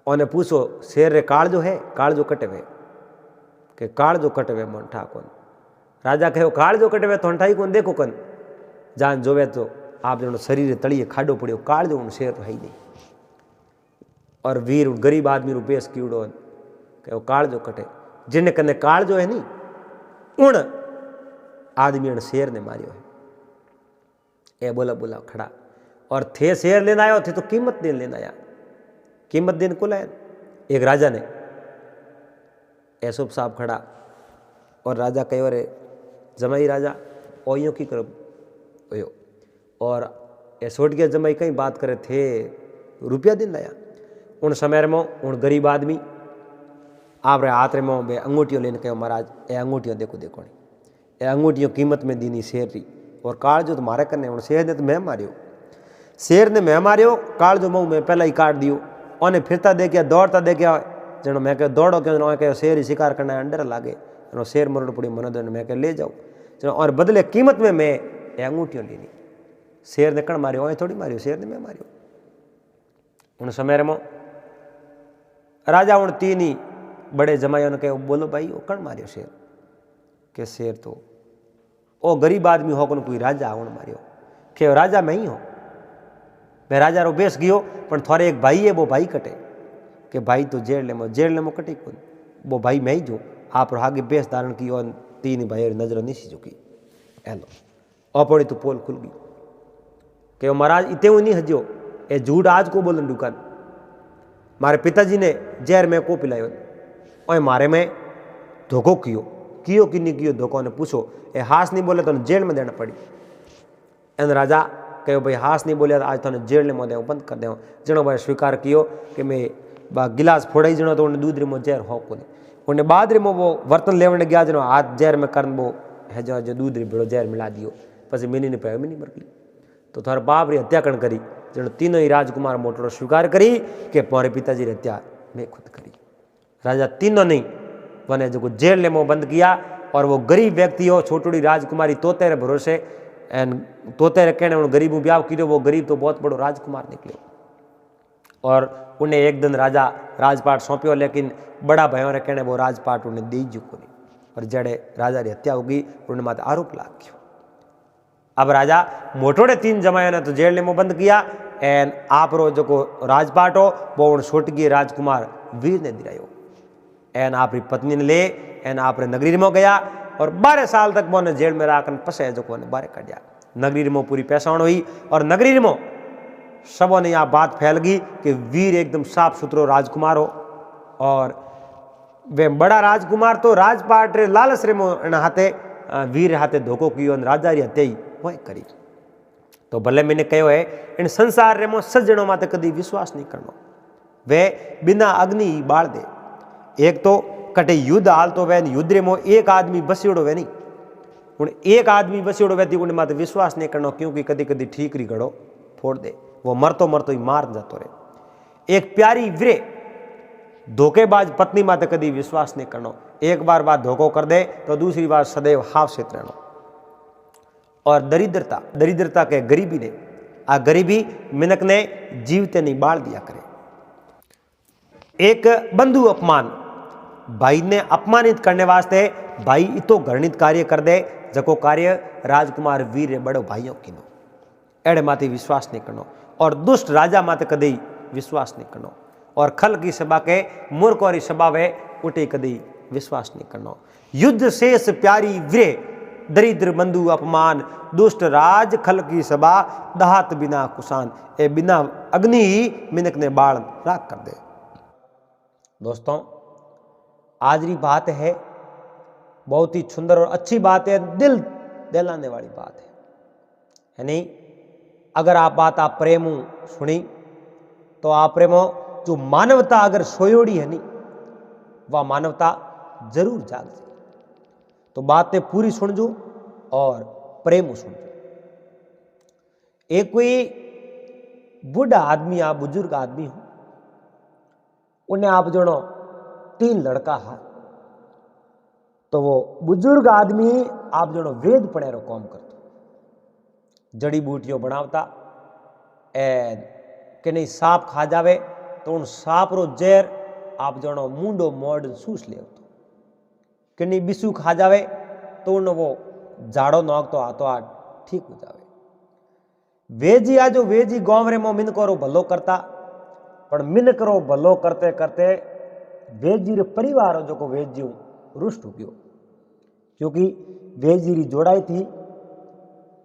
ओने पूछो शेर रे काल जो है काल जो कटे वे के काल जो कटे वे मन ठा कौन राजा कहो काल जो कटे वे तो ठाई कौन देखो कन जान जोवे तो आप जनो शरीर तड़िए खाडो पड़ियो काल जो उन शेर तो है ही नहीं। और वीर गरीब आदमी रू बेस कीड़ो कहो काल जो कटे जिन्हें कने काल जो है नहीं उन आदमी ने शेर ने मारियो है ए बोला बोला खड़ा और थे शेर लेना आयो थे तो कीमत देन लेना आया कीमत देन को लाया एक राजा ने ऐसो साहब खड़ा और राजा कहो रे जमाई राजा ओयो की करो ओयो और ऐसोट के जमाई कहीं बात करे थे रुपया दिन लाया उन समय में उन गरीब आदमी आप हाथ में बे अंगूठियों लेने कहो महाराज ए अंगूठियों देखो देखो ए अंगूठियों कीमत में दीनी शेर री और काल जो तुम्हारे करने उन शेर ने तो मैं मारियो शेर ने मैं मारियो काल जो मुँह में पहला ही काट दियो उन्हें फिरता देखिया दौड़ता देखिया जनो मैं कहो दौड़ो क्यों कहो शेर ही शिकार करना है डर लागे एनो शेर मरण पड़ी मन दो मैं कह ले जाऊँ जनो और बदले कीमत में मैं अंगूठियों लीनी शेर ने कण मारियो थोड़ी मारियो शेर ने मैं मारियो उन समय में राजा उन तीन ही बड़े जमाइयों ने कहे बोलो भाई वो कण मारियो शेर के शेर तो ओ गरीब आदमी हो कोई राजा उन मारियो के राजा मैं ही हो मैं राजा रो बेस गयो पण थोड़े एक भाई है वो भाई कटे के भाई तो जेल में कटी कौन वो भाई मैं ही जो आप आगे बेस धारण की और तीन भाई नजर नहीं सी चुकी एलो अपड़ी तो पोल खुल गई के महाराज इतने नहीं हजो ए झूठ आज को बोलन दुकान मारे पिताजी ने जहर में को पिलायो और मारे में धोखो कियो कि नहीं कियो धोखो ने पूछो ए हास नहीं बोले तो जेल में देना पड़ी एन राजा कहो भाई हास नहीं बोलिया तो आज थाने जेल में दे बंद कर दे जनो भाई स्वीकार कियो कि मैं गिलास फोड़ाई जनो तो उन्हें दूध रिमो जहर हो को उन्हें बाद रिमो वो बर्तन लेवने गया जनो हाथ जहर में करन वो है जो दूध री भेड़ो जहर मिला दियो पी मिनी ने पायो मिनी मर गई तो थार बाप री हत्या करण करी जनो तीनों ही राजकुमार मोटरो स्वीकार करी कि मारे पिताजी री हत्या मैं खुद करी राजा तीनों नहीं बने जो जेल में बंद किया और वो गरीब व्यक्ति हो छोटोड़ी राजकुमारी तोते रे भरोसे एन तोते रे कहने गरीब ब्याह किया वो गरीब तो बहुत बड़ो राजकुमार निकलो और उन्हें एक दिन राजा राजपाट सौंप्यो लेकिन बड़ा भाइयों रे कहने वो राजपाट उन्हें दी चुको नहीं और जड़े राजा की हत्या होगी उन्हें माते आरोप लाग गयो अब राजा मोटोड़े तीन जमाया ने तो जेल में बंद किया एन आप रो जो राजपाट हो वो उन छोटगी राजकुमार वीर ने दिलायो एन आप पत्नी ने ले एन आप नगरी में गया और 12 साल तक वो जेल में राखन पसे जो बाहर काटिया नगरी में पूरी पैसावण हुई और नगरी में सबों ने यह बात फैल गई कि वीर एकदम साफ सुथरो राजकुमार हो और वे बड़ा राजकुमार तो राजपाट रे लालच रे हाथे वीर हाथे धोखो कियो राजा री हत्या ही वही करी तो भले मैंने कहो है इन संसार रे मो सज्जनों माते कदी विश्वास नहीं करनो वे बिना अग्नि ही बाल दे एक तो कटे युद्ध हाल तो वे युद्ध रे मो एक आदमी बसियोड़ो वे नहीं हूँ एक आदमी बसियोड़ो वे उन्हें माते विश्वास नहीं करनो क्योंकि कदी कदी ठीक री घड़ो फोड़ दे वो मरतो मरतो ही मार जातो रहे एक प्यारी वीरे धोखेबाज पत्नी माते कदी विश्वास नहीं करनो एक बार बात धोखो कर दे तो दूसरी बार सदैव हाव सेत रहनो और दरिद्रता के गरीबी ने आ गरीबी मिनक ने जीवते नहीं बाल दिया करे एक बंधु अपमान भाई ने अपमानित करने वास्ते भाई इतो घृणित कार्य कर दे जको कार्य राजकुमार वीर बड़ो भाइयों की नो एड़े माते विश्वास नहीं करनो और दुष्ट राजा माते कदी विश्वास नहीं करनो और खल की सभा के मूर्ख और सभा वे उठे कदी विश्वास नहीं करनो युद्ध शेष प्यारी वीरे दरिद्र बंधु अपमान दुष्ट राज खल की सभा दहात बिना कुसान ए बिना अग्नि ही मिनक ने बाण राख कर दे। दोस्तों आज की बात है बहुत ही सुंदर और अच्छी बात है दिल दहलाने वाली बात है यानी अगर आप बात आप प्रेम सुनी तो आप प्रेमो जो मानवता अगर सोयोड़ी है नहीं वह मानवता जरूर जाग जाए तो बातें पूरी सुन जो और प्रेम सुन जो एक कोई बूढ़ा आदमी आप बुजुर्ग आदमी हो उन्हें आप जोड़ो 3 लड़का है तो वो बुजुर्ग आदमी आप जोड़ो वेद पढ़े रो काम करतो जड़ी बूटियों बनावता कि नहीं सांप खा जावे तो उन सांप रो जहर आप जनो मुंडो मोड़ सूस ले कि नहीं बिसू खा जावे तो उन वो झाड़ो नोक तो हाथों हाथ ठीक हो जावे वेजी आजो वेजी गांव रे मो मिन करो भलो करता पर मिन करो भलो करते करते वेजी रे परिवार जो को वेजी रुष्ट हो गयो क्योंकि वेजी री जोड़ाई थी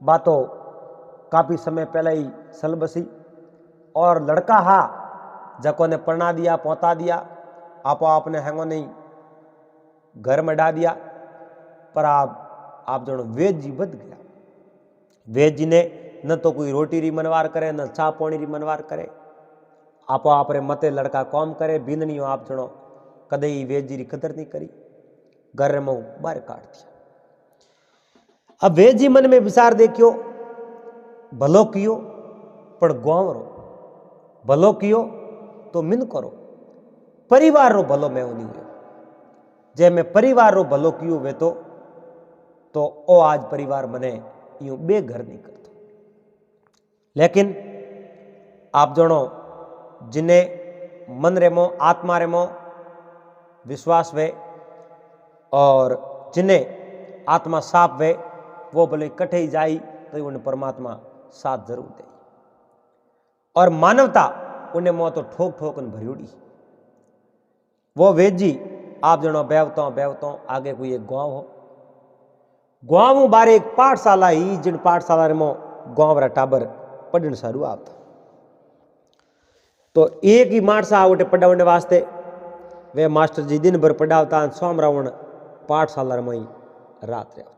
बातों काफी समय पहले ही सल बसी और लड़का हा जको ने पढ़ना दिया पहुंचा दिया आपो आपने हैंगो नहीं घर में डा दिया पर आप जो वेद जी बद गया वेद जी ने न तो कोई रोटी री मनवार करे न चा पानी री मनवार करे आपो आप रे मते लड़का कौम करे बिंदनी आप जनो कदे ही वेद जी री कदर नहीं करी घर में बाहर काट दिया। अब वेद जी मन में विचार देखियो भलो कियो पर गांव रो भलो कियो तो मिन करो परिवार रो भलो मैं नहीं हुए, जे मैं परिवार रो भलो कियो वे तो ओ आज परिवार मने यूं बेघर नहीं करतो। लेकिन आप जणो जिन्हें मन रेमो आत्मा रेमो विश्वास वे और जिन्हें आत्मा साफ वे वो भले कठे ही जाई तो उन्हें परमात्मा साथ जरूर दे। और मानवता उन्हें मोह तो ठोक ठोक भरियोड़ी। वो वेजी आप जनो बेवतो आगे कोई एक गांव हो, गांव बारे एक पाठशाला ही जिन पाठशाला में गांव वाला टाबर पढ़ने सारू आता। तो एक ही माणसा उठे पढ़ाने वास्ते वे मास्टर जी दिन भर पढ़ावता, सोम रावण पाठशाला में रात रहता।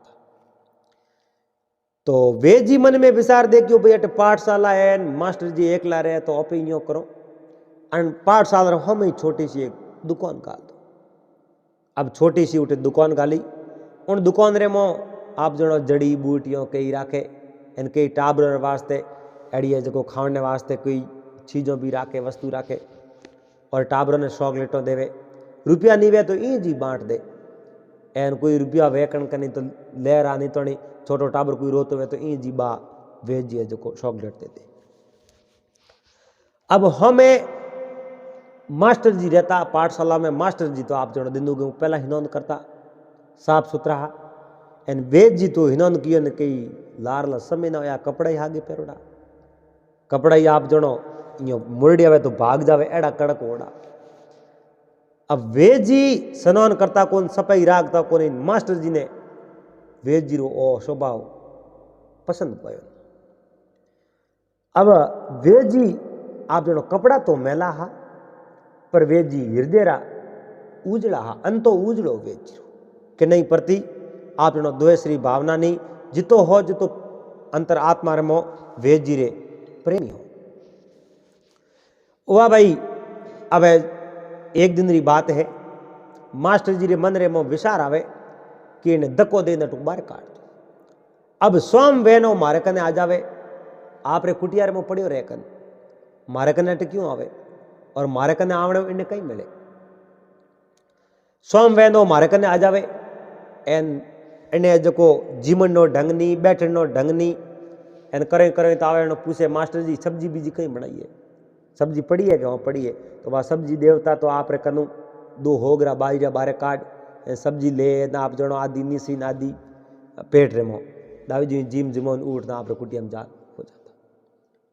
तो वे जी मन में विचार दे कि भाई अटे पाठशाला है, मास्टर जी एकला रहे तो आप यूं करो, पाठशाला हम ही छोटी सी एक दुकान गाल दो। अब छोटी सी उठे दुकान गाली, उन दुकान रे मो आप जनो जड़ी बूटियों कई राखे, इन कई टाबर वास्ते अड़िए जो खाने वास्ते कोई चीज़ों भी राखे, वस्तु राखे, और टाबरों ने चॉकलेटों देवे। रुपया नहीं वे तो ई जी बांट दे, एन कोई रुपया वेकण का नहीं तो ले रहा नहीं तो नहीं, छोटो टाबर कोई रोतो वे तो ई जी बा वे जी जो चॉकलेट दे दे। अब हमें मास्टर जी रहता पाठशाला में, मास्टर जी तो आप जनो दिन पहला हिनौंद करता साफ सुथरा, एन वेद जी तो हिनौंद कियो ने कई लारला समय ना या कपड़ा ही आगे पेरोड़ा, कपड़ा ही आप जनो यो मुरडिया वे तो भाग जावे एड़ा कड़क ओड़ा। अब वेद जी स्नान करता कौन, सफाई राखता कौन, मास्टर जी ने वेद जी रो ओ स्वभाव पसंद पायो। अब वेद जी आप जनो कपड़ा तो मेला हा, पर वेद जी हृदय रा उजड़ा हा, अंतो उजड़ो वेद जी के नहीं प्रति आप जनो द्वेषरी भावना नहीं, जितो हो जितो अंतर आत्मा रमो वेद जी रे प्रेमी हो। वाह भाई, अब एक दिन री बात है, मास्टर जी रे मन रे मो विचार आवे कि इन्हें धक्को दे टूक बाहर काट दो। अब सोम वेनो मारे कने आ जावे, आप रे कुटिया रे मो पड़ियो रहे कन, मारे कने अट क्यों आवे, और मारे कने आवड़े इन्हें कहीं मिले। सोम वेनो मारे कने आ जावे, एन इन्हें जो जीवन नो ढंग नहीं, बैठन नो ढंग नहीं, एन करें करें तो आवे पूछे मास्टर जी सब्जी बीजी कहीं बनाइए, सब्जी पड़ी है क्या, पड़ी है, तो वह सब्जी देवता तो आप रे कनु दो होगरा बाजरा बारे काट सब्जी ले ना आप जनो आदि नीसी नादी पेट रे मो दावी जी जिम जिमोन उठ ना आप रे कुटिया में जा हो जाता।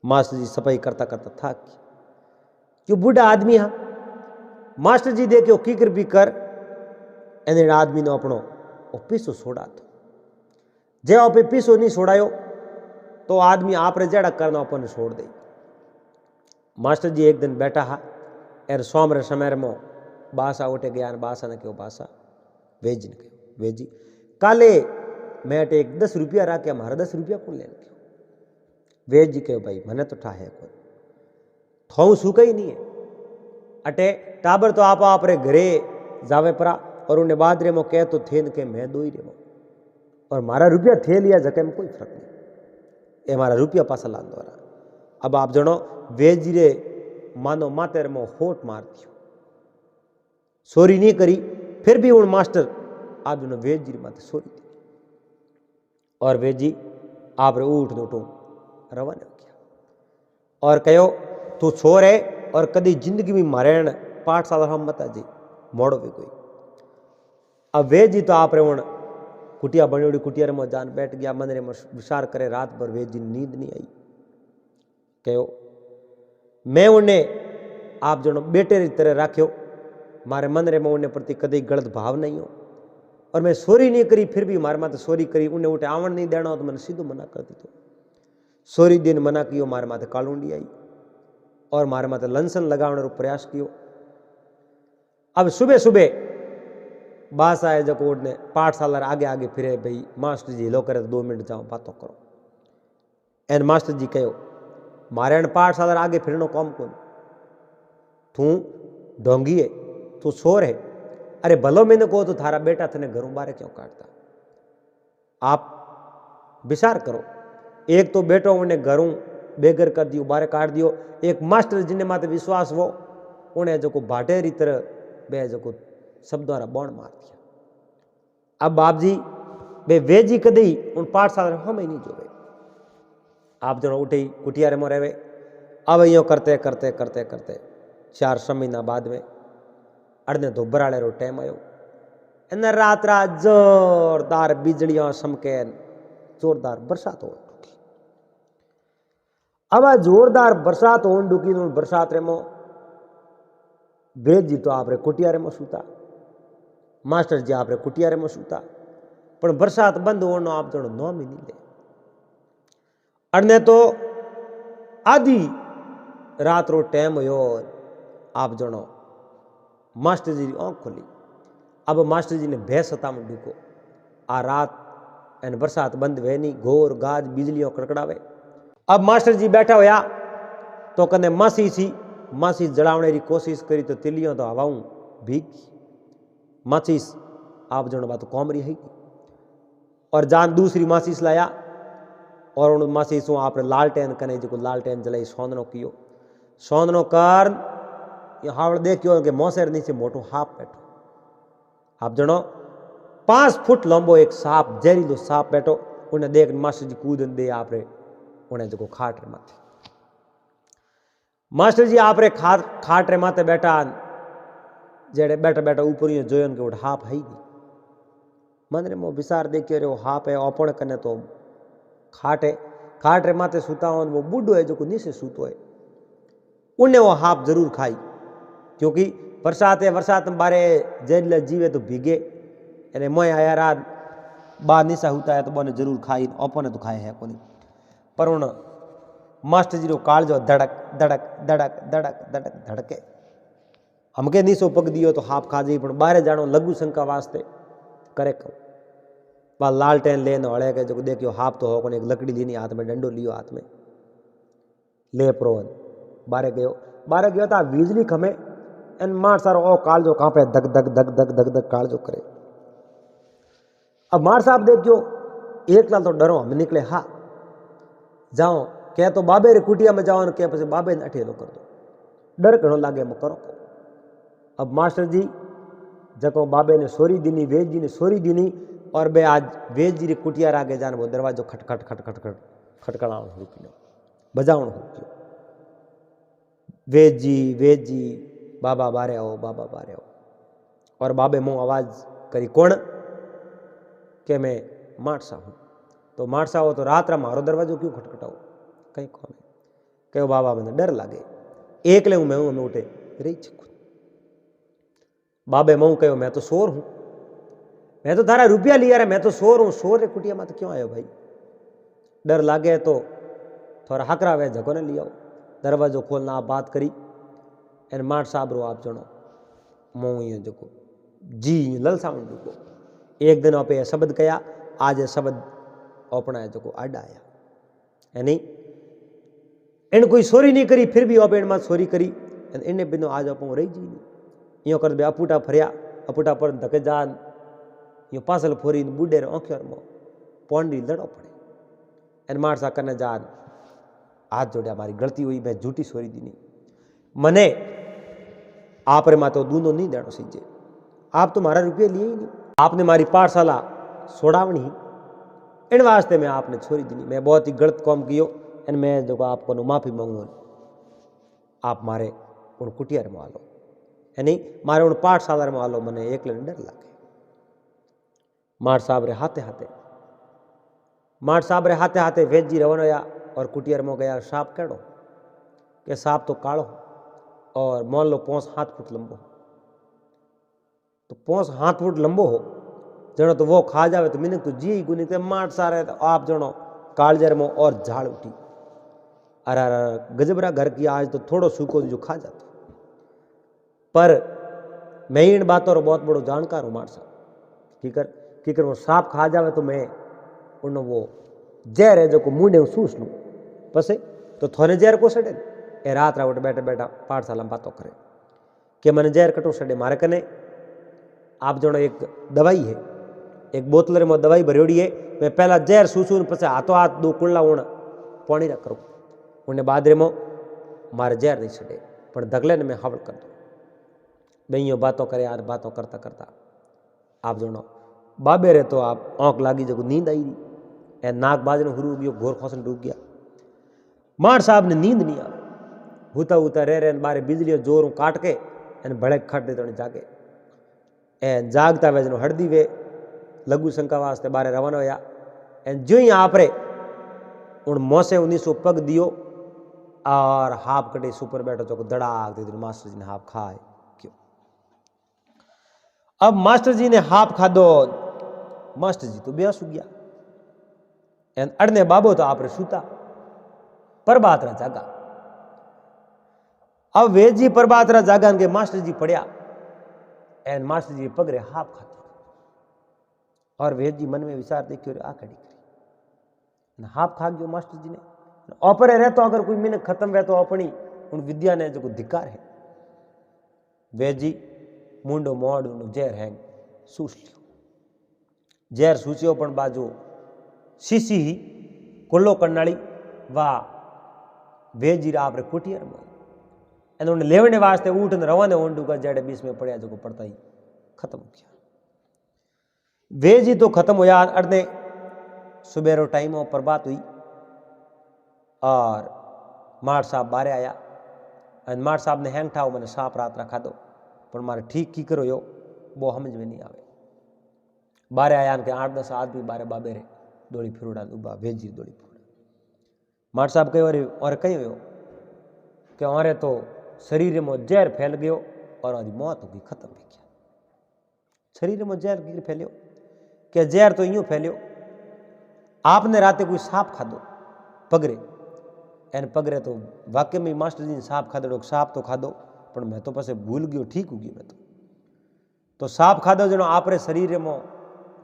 मास्टर जी सफाई करता करता थक क्यों बूढ़ा आदमी हा, मास्टर जी देखो कीकर भी कर एने आदमी नो अपनो पीसो छोड़ा तो जे आप पीसो नहीं छोड़ायो तो आदमी आप रे जड़ा करना अपन छोड़ दे। मास्टर जी एक दिन बैठा हा एर सोम रे समय मो बासा उठे गया, बासा ने क्यों बासा वेज ने क्यों वेजी काले मैं एक 10 रुपया राख्या, मारा 10 रुपया कौन लेने क्यों, वेज जी कहो भाई मने तो ठाहे कोई थों सूखा ही नहीं है, अटे टाबर तो आप रे घरे जावे परा और उन्हें बाद रे मो कह तो थे न के मैं दो ही रे मो, और मारा रुपया थे लिया जके में कोई फर्क नहीं, ये मारा रुपया पासा लान दो रहा। अब आप जनो वेज जी रे मानो माते रे मो होट मार दियो, सोरी नहीं करी, फिर भी उन मास्टर आप जनो वेज जी माते सोरी दी, और वेज जी आप रे उठ दो रवाना हो गया और कहो तू छोर है और कदी जिंदगी में मारे पाठशाला हम मत जी मोड़ो भी कोई। अब वेज जी तो आप रे उन कुटिया बनी कुटिया में जान बैठ गया, मन रे विचार करे, रात भर वेज जी नींद नहीं आई। कहो मैं उन्हें आप जनो बेटे री तरह राख्यो, मारे मन रे में उन्हें प्रति कदी गलत भाव नहीं हो, और मैं सोरी नहीं करी फिर भी मारे माते सोरी करी, उन्हें उठे आवण नहीं देना हो तो मैंने सीधो मना कर दी। तो सोरी दिन मना कियो, मारे माते कालूंडी आई और मारे माते लंसन लगाने रो प्रयास कियो। अब सुबह सुबह बास आए जो ने पाठशाला आगे आगे फिरे, भाई मास्टर जी लो करे तो 2 मिनट जाओ बातों करो। एन मास्टर जी कहो मारे पाठशाला आगे फिरनो कौन कौन, तू ढोंगी है, तू छोर है, अरे भलो मैंने कहो तो थारा बेटा थने घरों बारे क्यों काटता। आप विचार करो, एक तो बेटो उन्हें घरों बेघर कर दियो, बारे काट दियो, एक मास्टर जिन्हें माते विश्वास वो उन्हें जो भाटेरी तरह बे जो सब द्वारा बौण मार दिया। अब बाप जी बे वेजी कदी उन पाठशाला हम ही नहीं जोवे। आप जनो उठे कुटियारे में रहे। अब यो करते करते करते करते 4 महीना बाद में अड़ने तो बराड़े रो टाइम आयो। एने रात रात जोरदार बिजलियां समके जोरदार बरसात हो डुकी। अब जोरदार बरसात हो डुकी बरसात रे मो वेद जी तो आप कुटियारे में सूता, मास्टर जी आप कुटियारे में सूता, पर बरसात बंद होनो आप जनो नाम ही नहीं ले। अड़ने तो आधी रात रो टाइम हो आप जनो मास्टर जी की आंख खुली। अब मास्टर जी ने भैंस हता में डूको। आ रात एन बरसात बंद वे नहीं, घोर गाज बिजलियों कड़कड़ावे। अब मास्टर जी बैठा होया तो कने मासी जलावने की कोशिश करी तो तिलियों तो हवाऊं भीग। माचिस आप जनो बात कॉमरी है और जान दूसरी माचिस लाया और उन माचिसों आपने लालटेन कने जो लालटेन जलाई सौंदनो कियो। सौंदनो कर हावड़ देखियो कि मोसेर नीचे मोटो हाफ बैठो। आप जनो 5 फुट लंबो एक सांप, जहरीलो सांप बैठो। उन्हें देख मास्टर जी कूदन दे आपरे उन्हें जो खाट रे माथे। मास्टर जी आपरे खाट रे माथे बैठा जेड़े बैठा बैठा ऊपर ही जोयन के उठ हाफ है ही मन रे मो विसार देखियो रे वो हाफ है ओपण कने तो खाट रे माथे सूता हो वो बुढ़ो है जो नीचे सूतो है। उन्हें वो हाफ जरूर खाई क्योंकि बरसात है, बरसात में बारे जहरीला जीवे तो भीगे यानी मोए आया रात बाहर निशा होता है तो बोने जरूर खाई, ओपने तो खाए है कोनी। पर उन मास्टर जी रो काल जो धड़क धड़क धड़क धड़क धड़क धड़के हमके नीसो पग दियो तो हाफ खा जाई। पण बाहर जानो लघु शंका वास्ते करे कम बा लालटेन लेन हड़े के जो देखियो हाफ तो हो कोने। एक लकड़ी लीनी हाथ में, डंडो लियो हाथ में, ले प्रोवन बारे गयो था बिजली खमे एन मार सारो ओ काल जो कांपे धक धक धक धक धक धक काल जो करे। अब मार साहब देखियो एक लाल तो डरो हम निकले हा जाओ क्या तो बाबे रे कुटिया में जाओ क्या पछे बाबे ने अठेलो कर दो। डर घणो लागे मो करो। अब मास्टर जी जको बाबे ने सोरी दीनी, वेद जी ने सोरी दीनी और बे आज वेद जी रे कुटिया आगे जान वो दरवाजो खटखट खटखट खट खटखड़ावण शुरू कियो, बजावण शुरू कियो। वेद जी बाबा बारे आओ, बाबा बारे आओ। और बाबे मुँह आवाज करी कौन के मैं माटसा हूँ। तो माटसा हो तो रात रा मारो दरवाजो क्यों खटखटाओ, कहीं कौन कहो बाबा मैंने डर लागे एक ले मैं हमें उठे रही छू। बाबे मऊ कहो मैं तो सोर हूं, मैं तो थारा रुपया लिया रे, मैं तो सोर हूं। सोर रे कुटिया में तो क्यों आयो भाई? डर लागे तो थोड़ा हकरा वे झको ने लियाओ। दरवाजो खोलना आप बात करी एन माट साहब रो आप जनो मऊ ये जको जी ललसावण को एक दिन आप शब्द कया, आज शब्द अपना है जो आडा आया है नहीं। इन कोई सोरी नहीं करी फिर भी आप इन सोरी करी इन बिनो आज आप रही जी नहीं। यो कर अपूटा फरिया अपूटा पर धके जान यो पासल फोरी बूढ़े रे आंखें मो पौंडी लड़ो पड़े। एन मार सा करने जान हाथ जोड़े हमारी गलती हुई, मैं झूठी सोरी दी नहीं मने आप रे मातो दूनो नहीं देनो सीजे। आप तो मारा रुपये लिए ही नहीं, आपने मारी पाठशाला सोड़ावनी इन वास्ते मैं आपने छोड़ी दी। मैं बहुत ही गलत काम कियो एन मैं जो आपको माफी मांगू। आप मारे उन कुटिया में आलो है नहीं, मारे उन पाठशाला में आलो। मने एक डर लागे। मार साहब रे हाथे हाथे वेद जी रवन होया और कुटिया में गया। सांप केड़ो के सांप तो कालो और मान लो 5-7 फुट लंबो। तो 5-7 फुट लंबो हो जनो तो वो खा जावे तो मिनक तो जी गुनी ते माट सारे तो आप जनो कालजर में और झाड़ उठी। अरे गजबरा घर की आज तो थोड़ो सूखो जो खा जातो। पर मैं इन बातों रो बहुत बड़ो जानकार हूँ माट साहब। कीकर वो सांप खा जावे तो मैं उन वो जहर है जो को मुंडे सूस लूँ पसे तो थोने जहर को सड़े। ए रात उठ बैठे बैठा पाठशाला में बातों करे कि मैंने जहर कटो सड़े मारे कने। आप जनो एक दवाई है, एक बोतल में दवाई भरियोड़ी है। मैं पहला जहर सूसू पसे हाथों हाथ 2 कुल्ला उण पानी रख करूँ उन्हें बाद में मारे जहर नहीं सड़े पर दगले ने मैं हवल कर दूँ। बेइयो बातों करे यार, बातों करता करता आप जणो बाबे रे तो आप आँख लागी जो नींद आई रही ए नाक बाजनो हुरू गयो, घोर खोसन डूब गया। मार साहब ने नींद नहीं आवे, हुता हुता रे बारे बिजली जोर काट के एन भड़े खट दे तो जागे एन जागता वे जनो हड़दी वे लघु शंका वास्ते बारे रवाना होया। एन जो ही आप रे उन मोसे 1900 पग दियो और हाफ कटे सुपर बैठो चौक दड़ाक दे मास्टर जी ने हाफ खाए क्यों। अब मास्टर जी ने हाफ खादो, मास्टर जी तो बेहोश हो गया। एन अड़ने बाबो तो आप रे सूता प्रभात रा जागा। अब वेद जी प्रभात रा जागा के मास्टर जी पढ़िया एन मास्टर जी पगरे हाफ खाती और वेद जी मन में विचार देखियो आ कड़ी करी हाफ खा गयो मास्टर जी ने। ओपरे रहतो अगर कोई मिनट खत्म वे तो अपनी उन विद्या ने जो धिकार है। वेद जी मुंडो मोड़ जहर हैंग सूस लियो, जहर सूस्यो पण बाजू शीशी ही कुल्लो करनाली वा वेद जी आप रे कुटियर में एन लेवने वास्ते ऊट ने रवाने ओंडूगा जेड़े बीच में पड़िया जो पड़ता ही खत्म हो गया। वे जी तो खत्म होया अर्धे सुबह टाइम हो प्रभात हुई और मार साहब बारे आया। मार साहब ने हैंग ठाओ मैंने साफ रात रखा दो पर मारे ठीक की करो यो वो समझ में नहीं आवे। बारे आया के 8-10 आदमी बारे बाबे रे दौड़ी फिरोड़ा उबा भेजी दौड़ी फिरोड़ा। मार साहब कई और कही हो कि और तो शरीर में जहर फैल गयो और और मौत हो गई, खत्म हो गया। शरीर में जहर गिर फैलियो कि जहर तो यूं फैलियो आपने राते कोई सांप खादो पगरे एन पगरे तो वाकई में मास्टर जी ने सांप खादो, सांप तो खादो पर मैं तो पासे भूल गयो, ठीक हो गयो मैं तो सांप खादो जनो आपरे शरीर में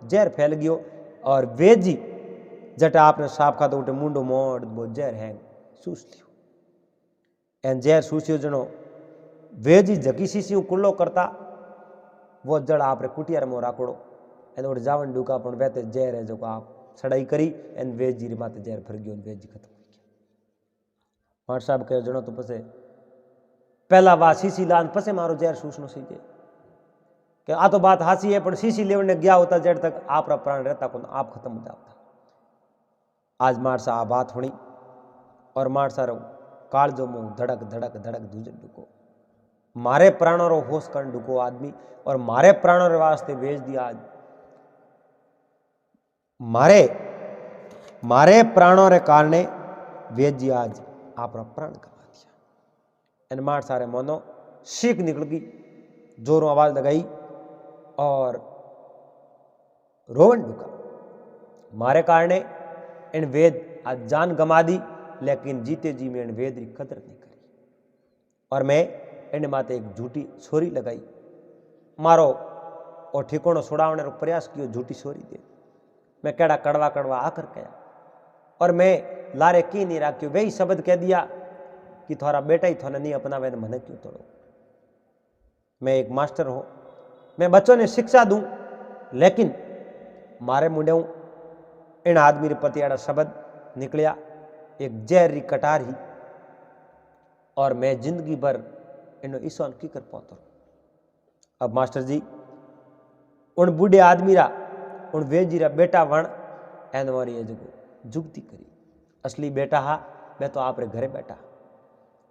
जहर फैल गयो और वेद जी जट आपने सांप खादो उठे मुंडो मोड़ वो जहर हैंग सूस लियो। एन जहर सूस्यो जनो वेद जी जकी शीशी कुल्लो करता वो जड़ आप रे कुटियार में राखोड़ो एन उठ जावन डूका पण वैते जहर है जो आप सड़ाई करी एन वेद जी रे माते जहर फर गयो, वेद जी खत्म हो गया। मार साहब कहो जनो तो पसे पहला वा शीशी लान पसे मारो जहर सूसनो सीजे कि आ तो बात हासी है पर शीशी लेवने गया होता जड़ तक आप रा प्राण रहता को आप खत्म हो जाता। आज मार साहब बात होनी और मार सारो काल जो मुंह धड़क धड़क धड़क दूजन डुको मारे प्राणों रो होश कर डुको आदमी और मारे प्राणों रे वास्ते भेज दिया आज मारे प्राणों रे कारणे वेद जी आज आप प्राण गवा दिया। इन मार सारे मोनो शीख निकल गई, जोरों आवाज लगाई और रोवन डुका मारे कारणे इन वेद आज जान गमा दी लेकिन जीते जी में इन वेद की कदर नहीं करी और मैं इन माते एक झूठी छोरी लगाई मारो और ठिकानो छुड़ावने रो प्रयास कियो झूठी छोरी दे मैं केड़ा कड़वा कड़वा आकर कया और मैं लारे की नहीं राख्यो वही शब्द कह दिया कि थोड़ा बेटा ही थोड़ा नहीं अपनावे ने मने क्यों तोड़ो। मैं एक मास्टर हूं, मैं बच्चों ने शिक्षा दूं लेकिन मारे मुंडे इन आदमी रे प्रति आड़ा शब्द निकलिया एक जहरी कटार ही और मैं जिंदगी भर इन ईश्वर की कर पाता। अब मास्टर जी उन बूढ़े आदमी रा उन वेद जी रा बेटा वण एन वारी ये जुगती करी असली बेटा हा मैं तो आप रे घरे बैठा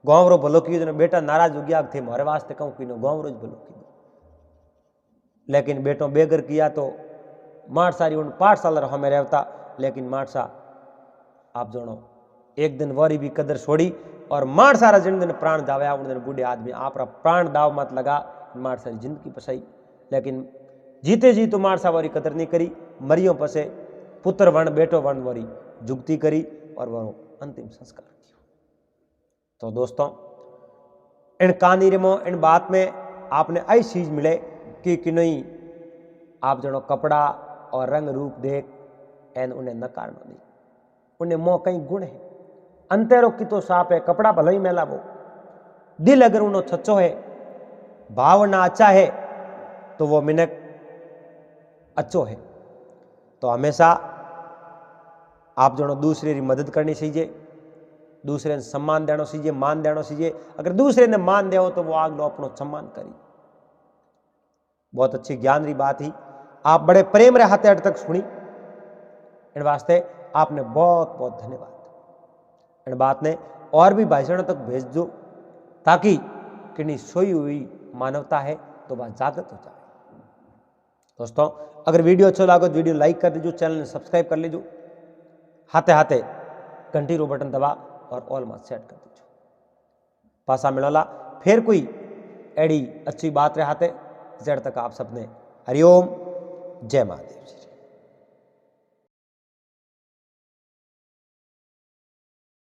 गांव रो भलो की जनो बेटा नाराज हो गया थे मारे वास्ते कहूं कि गांव रोज भलो की लेकिन बेटो बेगर किया तो मार सारी उन पाठशाला हमें रहता लेकिन मार सा आप जानो एक दिन वारी भी कदर छोड़ी और मार सारा जिन दिन प्राण दाव्या उन दिन बूढ़े आदमी आप प्राण दाव मत लगा मार सारी जिंदगी पसाई लेकिन जीते जी तो मार सा वारी कदर नहीं करी मरियो पसे पुत्र वन बेटो वन वारी जुगती करी और वो अंतिम संस्कार किया। तो दोस्तों इन कहानी में इन बात में आपने ऐसी चीज मिले कि नहीं आप जनो कपड़ा और रंग रूप देख एन उन्हें नकारना नहीं उन्हें मोह कई गुण है अंतेरो की तो साफ है कपड़ा भले ही मेला वो दिल अगर उन्हों सच्चो है भावना अच्छा है तो वो मिनक अच्छो है। तो हमेशा आप जनो दूसरे की मदद करनी चाहिए, दूसरे ने सम्मान देना चाहिए, मान देना चाहिए। अगर दूसरे ने मान दे तो वो आग लो अपनो सम्मान करी बहुत अच्छी ज्ञान री बात ही आप बड़े प्रेम रे हाथे अट तक सुनी। इन वास्ते आपने बहुत बहुत धन्यवाद। इन बात ने और भी भाई बहनों तक भेज दो ताकि कितनी सोई हुई मानवता है तो वह जागृत हो जाए। दोस्तों अगर वीडियो अच्छा लगा तो वीडियो लाइक कर दीजिए, चैनल ने सब्सक्राइब कर लीजिए, हाथे हाथे घंटी रो बटन दबा और ऑल में सेट कर दीजिए। पासा मिलोला फिर कोई एड़ी अच्छी बात रहाते जड़ तक आप सबने हरिओम जय महादेव जी।